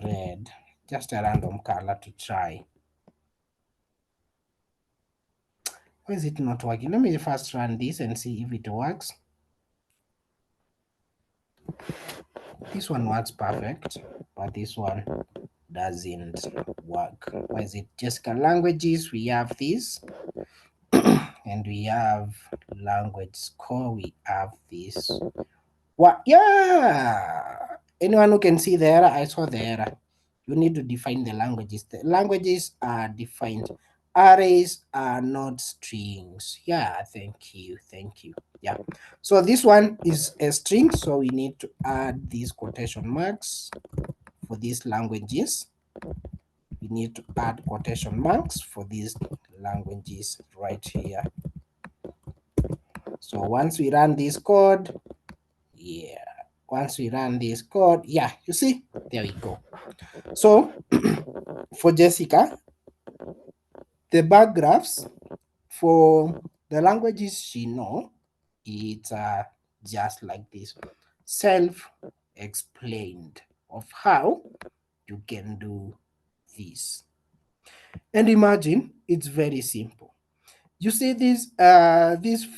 red, just a random color to try. Why is it not working? Let me first run this and see if it works. This one works perfect, but this one doesn't work. Why is it? Jessica languages, we have this, and we have language score, we have this. What? Yeah. Anyone who can see the error? I saw the error. You need to define the languages. The languages are defined. Arrays are not strings. Yeah, thank you. Thank you. Yeah. So this one is a string. So we need to add these quotation marks for these languages. We need to add quotation marks for these languages right here. So once we run this code, yeah, once we run this code, yeah, you see, there we go. So for Jessica, the bar graphs for the languages she know, it's just like this, self-explained of how you can do this. And imagine it's very simple. You see these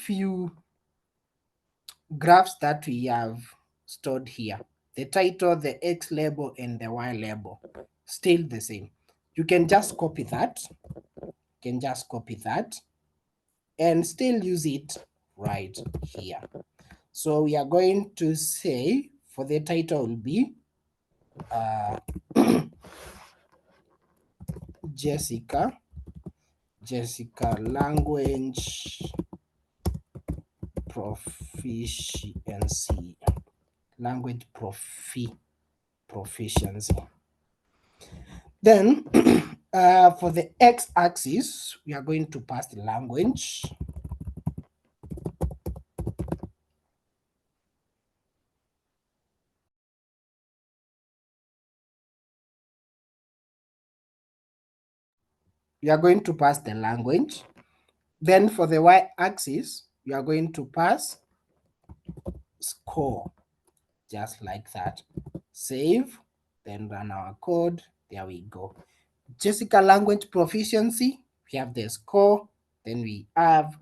few graphs that we have stored here, the title, the X label, and the Y label, still the same. You can just copy that, and still use it right here. So we are going to say for the title will be Jessica language proficiency, proficiency. Then for the x-axis, we are going to pass the language. We are going to pass the language. Then for the y-axis, we are going to pass score, just like that. Save, then run our code. There we go. Jessica language proficiency, we have the score, then we have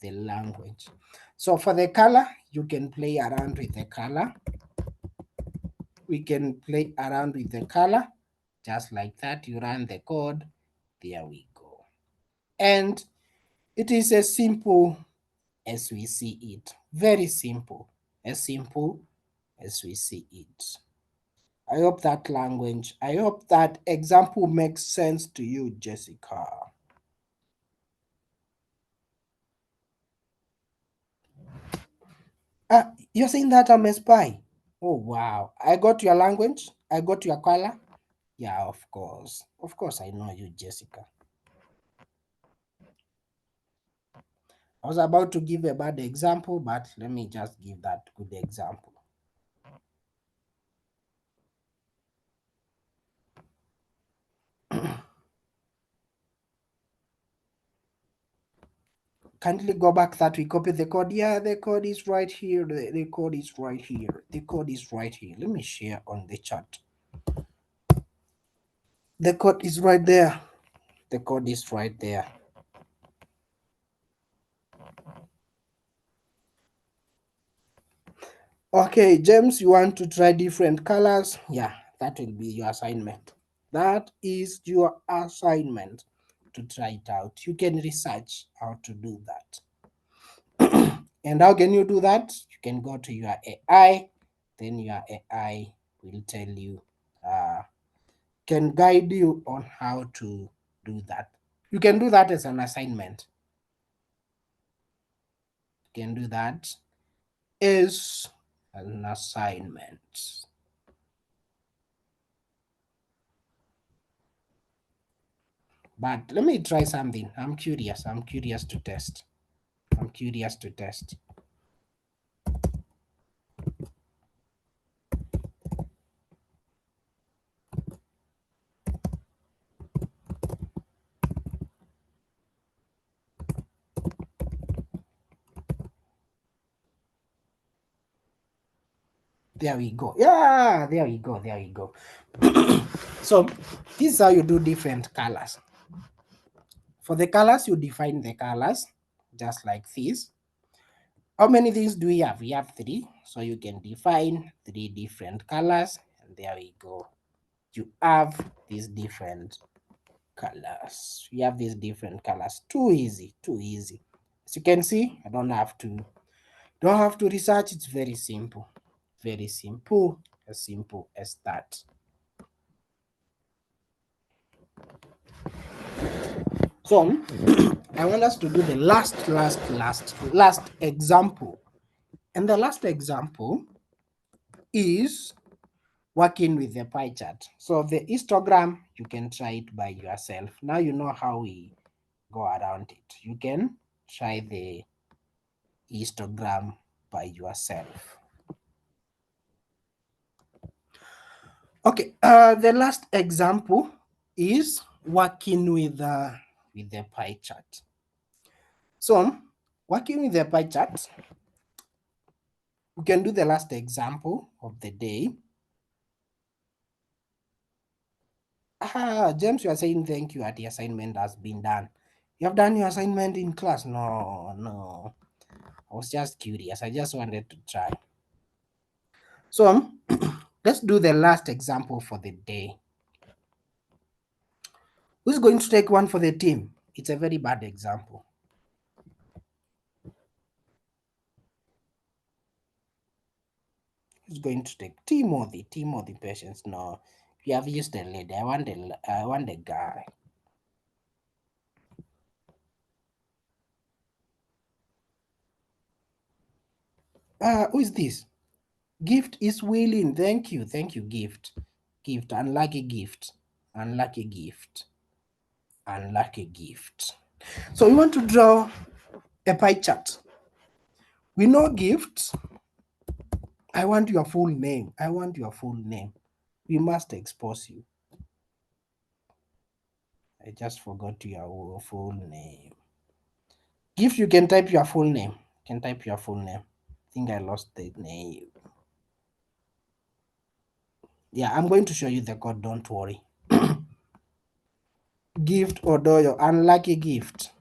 the language. So for the color, you can play around with the color. We can play around with the color, just like that. You run the code, there we go. And it is as simple as we see it. Very simple, as simple as we see it. I hope that example makes sense to you, Jessica. You're saying that I'm a spy? Oh, wow. I got your language. I got your color. Yeah, of course. Of course, I know you, Jessica. I was about to give a bad example, but let me just give that good example. Kindly go back that we copy the code. Yeah, the code is right here. The code is right here. The code is right here. Let me share on the chat. The code is right there. The code is right there. Okay, James, you want to try different colors? Yeah, that will be your assignment. That is your assignment to try it out. You can research how to do that. And how can you do that? You can go to your AI, then your AI will tell you, can guide you on how to do that. You can do that as an assignment. You can do that as an assignment. But let me try something. I'm curious. I'm curious to test. I'm curious to test. There we go. Yeah, there we go. There we go. So this is how you do different colors. For the colors, you define the colors just like this. How many things do we have? We have three. So you can define three different colors. And there we go. You have these different colors. We have these different colors. Too easy. Too easy. As you can see, I don't have to research. It's very simple. Very simple. As simple as that. So I want us to do the last example. And the last example is working with the pie chart. So the histogram, you can try it by yourself. Now you know how we go around it. You can try the histogram by yourself. Okay, the last example is working with the pie chart. So working with the pie chart, we can do the last example of the day. James, you are saying thank you at the assignment has been done. You have done your assignment in class? No. I was just curious. I just wanted to try. So let's do the last example for the day. Who's going to take one for the team? It's a very bad example. Who's going to take Timothy? Timothy Patience. No, you have used a lady. I want a guy. Who is this? Gift is willing. Thank you, Gift. Gift, unlucky Gift. Unlucky Gift. Unlucky Gift. So we want to draw a pie chart. We know Gift. I want your full name. I want your full name. We must expose you. I just forgot your full name. Gift, you can type your full name. You can type your full name. I think I lost the name. Yeah, I'm going to show you the code. Don't worry. Gift Odoyo. Unlucky Gift.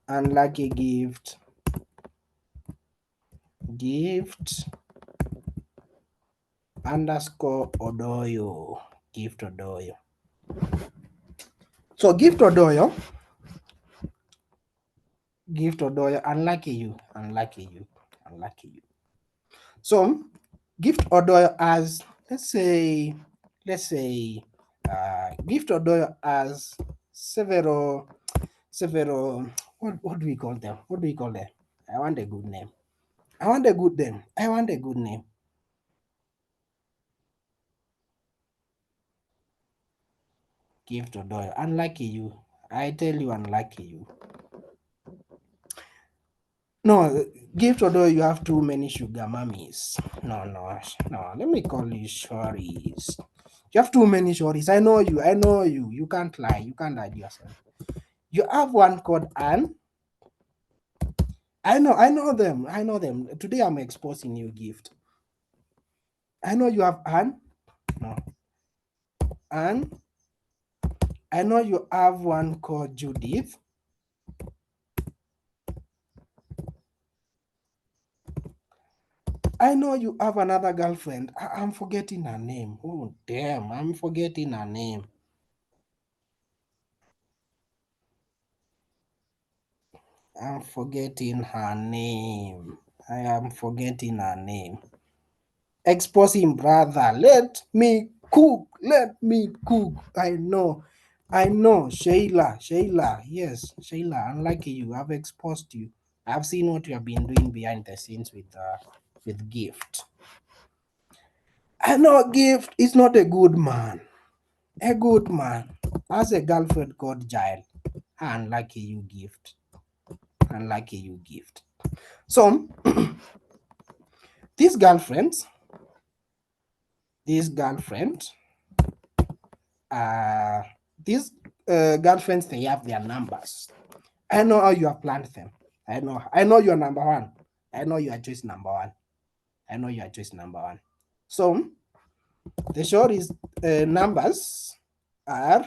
Unlucky Gift. Gift underscore Odoyo. Gift Odoyo. So Gift Odoyo. Gift Odoyo. Unlucky you. Unlucky you. Unlucky you. So Gift Odoyo as let's say Gift Odoyo as several what do we call them? What do we call them? I want a good name. I want a good name. Gift Odoyo. Unlucky you. I tell you, unlucky you. No, Gift Odoyo, you have too many sugar mummies. No. Let me call you Shories. You have too many Shories. I know you. You can't lie. You can't lie to yourself. You have one called Anne. I know them. Today I'm exposing you, Gift. I know you have Anne. No. Anne. I know you have one called Judith. I know you have another girlfriend. I'm forgetting her name. Oh, damn. I'm forgetting her name. I'm forgetting her name. I am forgetting her name. Expose him, brother. Let me cook. I know. Shayla. Yes, Shayla. Unlike you, I've exposed you. I've seen what you have been doing behind the scenes with Gift. I know Gift is not a good man. A good man. has a girlfriend called Jael. Unlucky you gift. Unlucky you gift. So these girlfriends, these girlfriends, they have their numbers. I know how you have planned them. I know you're number one. I know you are choice number one. I know you are choice number one. So the short is numbers are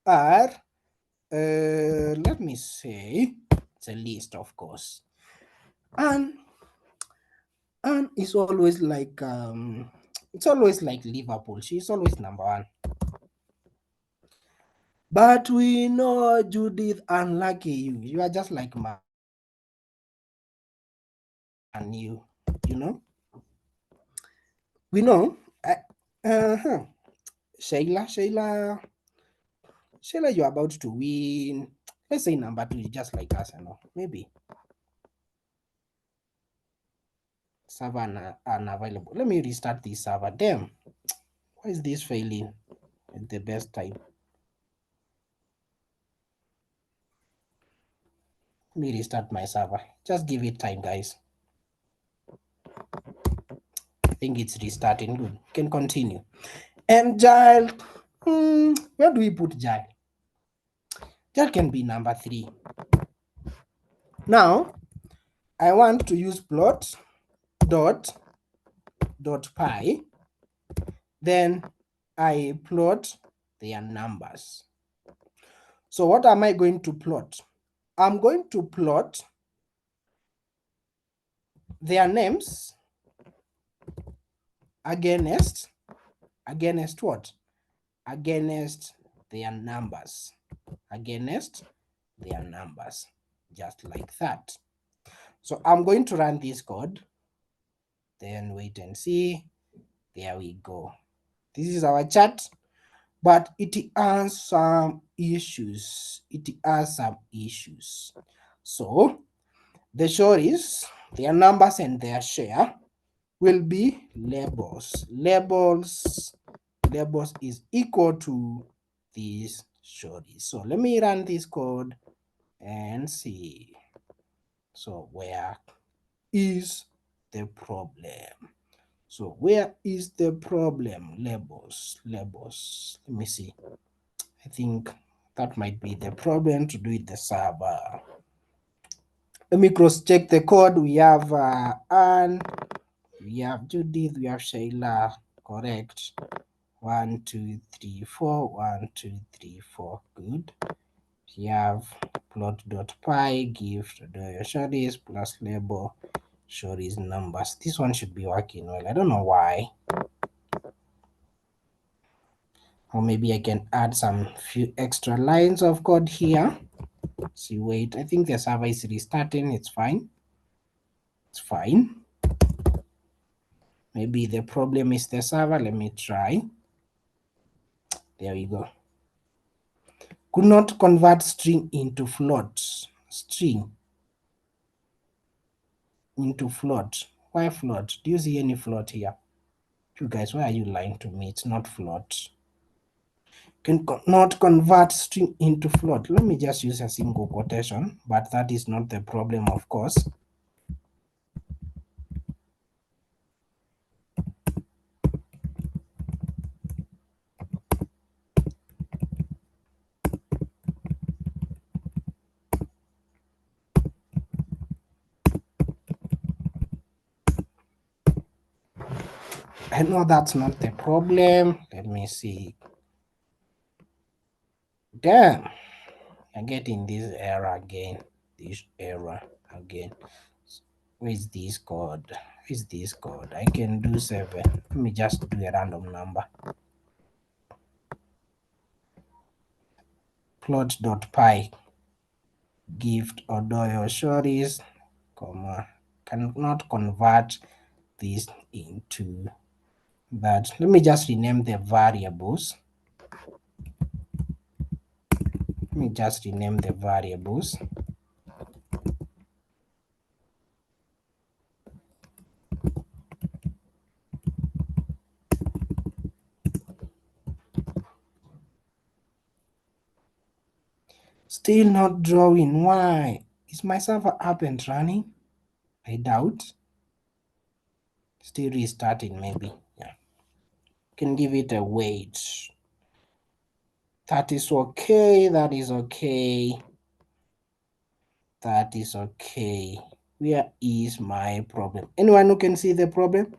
are let me say it's a list, of course. And it's always like Liverpool. She's always number one. But we know, Judith, unlucky you. You are just like Man you know. We know. Shayla, you're about to win. Let's say number 2 is just like us, maybe. Server unavailable. Let me restart this server. Damn. Why is this failing at the best time? Let me restart my server. Just give it time, guys. I think it's restarting. Good. Can continue. And Jael. Where do we put Jael? Jael can be number 3. Now, I want to use plot dot pi. Then I plot their numbers. So what am I going to plot? I'm going to plot their names against what? Against their numbers. Against their numbers. Just like that. So I'm going to run this code. Then wait and see. There we go. This is our chart, but it has some issues. So the short is their numbers and their share will be labels. Labels is equal to this shorties. So let me run this code and see. So where is the problem? So where is the problem? Labels. Let me see. I think that might be the problem to do it the server. Let me cross check the code. We have Anne, we have Judith, we have Shayla. Correct. 1, 2, 3, 4. 1, 2, 3, 4. Good. We have plot.py, gift, shorties plus label, shorties numbers. This one should be working well. I don't know why. Or maybe I can add some few extra lines of code here. See, wait, I think the server is restarting. It's fine. It's fine. Maybe the problem is the server. Let me try. There we go. Could not convert string into float. String into float. Why float? Do you see any float here? You guys, why are you lying to me? It's not float. Can not convert string into float. Let me just use a single quotation, but that is not the problem, of course. I know that's not the problem. Let me see. Damn, I'm getting this error again. Where is this code? I can do 7. Let me just do a random number. Plot.py gift Odoyo shorties, comma, cannot convert this into that. Let me just rename the variables. Still not drawing. Why? Is my server up and running? I doubt. Still restarting maybe. Yeah. Can give it a wait. That is okay. That is okay. That is okay. Where is my problem? Anyone who can see the problem?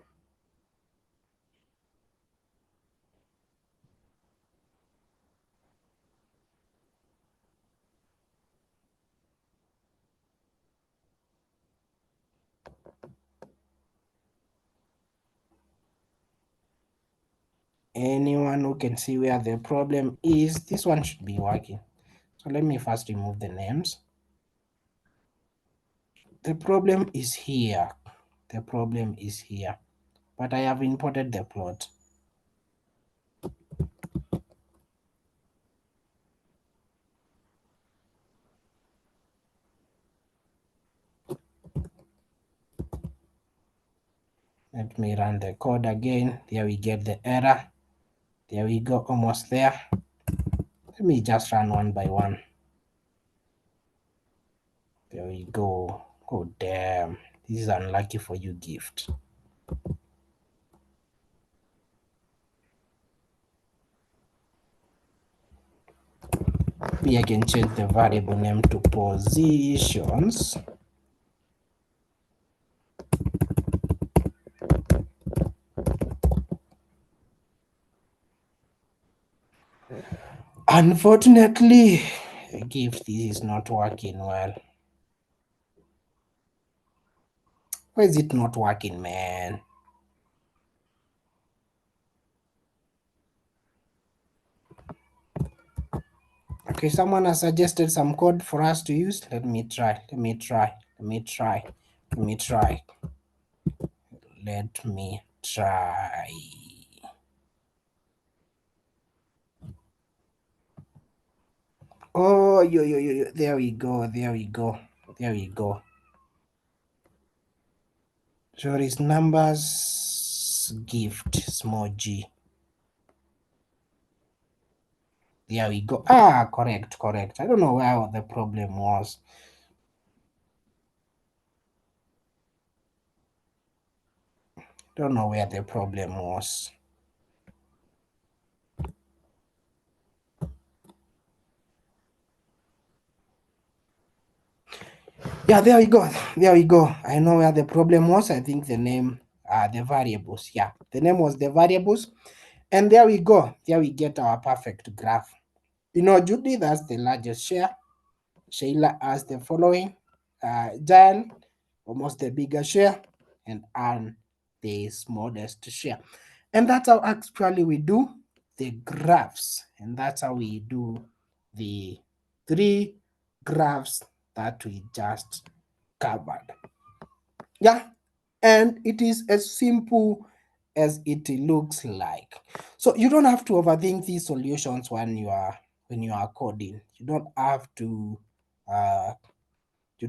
Anyone who can see where the problem is? This one should be working. So let me first remove the names. The problem is here. The problem is here. But I have imported the plot. Let me run the code again. There we get the error. There we go, almost there. Let me just run one by one. There we go. Oh, damn. This is unlucky for you, Gift. Maybe I can change the variable name to positions. Unfortunately, Gift, this is not working well. Why is it not working, man? Okay, someone has suggested some code for us to use. Let me try. Let me try. Let me try. Let me try. Let me try. Oh, yo. There we go. There we go. There we go. So it's numbers gift small g. There we go. Ah, correct. I don't know where the problem was. Don't know where the problem was. Yeah, there we go. There we go. I know where the problem was. I think the name, the variables. Yeah, the name was the variables. And there we go. There we get our perfect graph. You know, Judy, that's the largest share. Sheila has the following. Jan, almost the bigger share. And Anne, the smallest share. And that's how actually we do the graphs. And that's how we do the three graphs that we just covered. Yeah, and it is as simple as it looks like. So you don't have to overthink these solutions when you are coding. Uh, you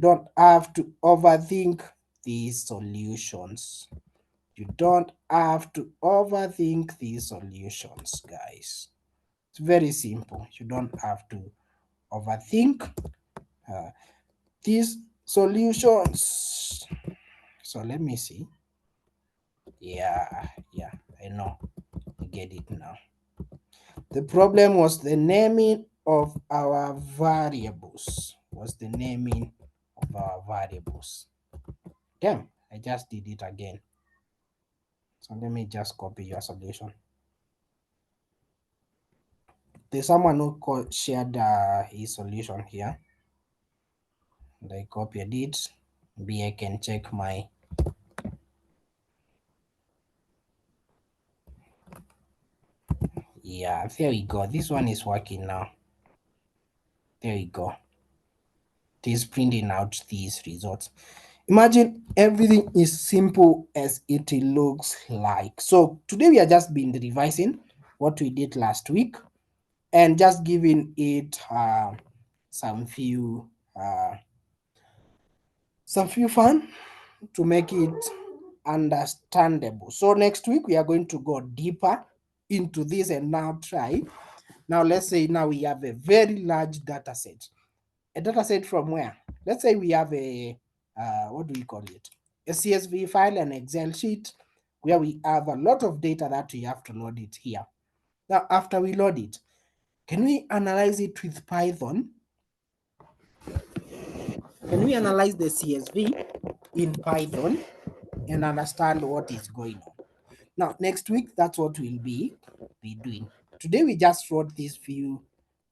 don't have to overthink these solutions. You don't have to overthink these solutions, guys. It's very simple. You don't have to overthink uh, these solutions. So let me see. Yeah, I know. I get it now. The problem was the naming of our variables. Was the naming of our variables. Damn, I just did it again. So let me just copy your solution. There's someone who shared his solution here. And I copied it. Maybe I can check my. Yeah, there we go. This one is working now. There we go. It is printing out these results. Imagine everything is simple as it looks like. So today we are just been revising what we did last week and just giving it uh, some few fun to make it understandable. So next week we are going to go deeper into this and now try. Now let's say now we have a very large data set. A data set from where? Let's say we have a, what do we call it? A CSV file, an Excel sheet, where we have a lot of data that we have to load it here. Now, after we load it, can we analyze it with Python? Can we analyze the CSV in Python and understand what is going on? Now, next week, that's what we'll be doing. Today, we just wrote these few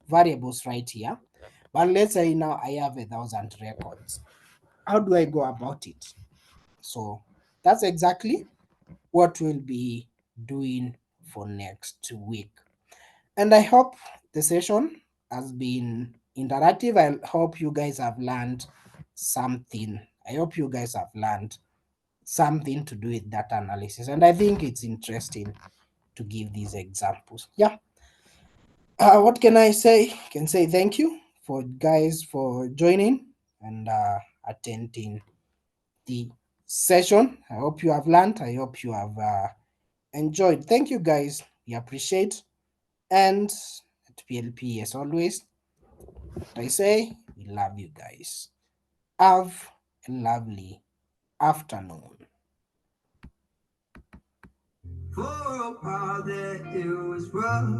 variables right here. But let's say now I have 1,000 records. How do I go about it? So that's exactly what we'll be doing for next week. And I hope the session has been interactive. I hope you guys have learned something. I hope you guys have learned something to do with data analysis. And I think it's interesting to give these examples. Yeah. What can I say? I can say thank you for guys for joining and attending the session. I hope you have learned. I hope you have enjoyed. Thank you guys. We appreciate. And at PLP, as always, I say we love you guys. Have a lovely afternoon. For a while there it was rough.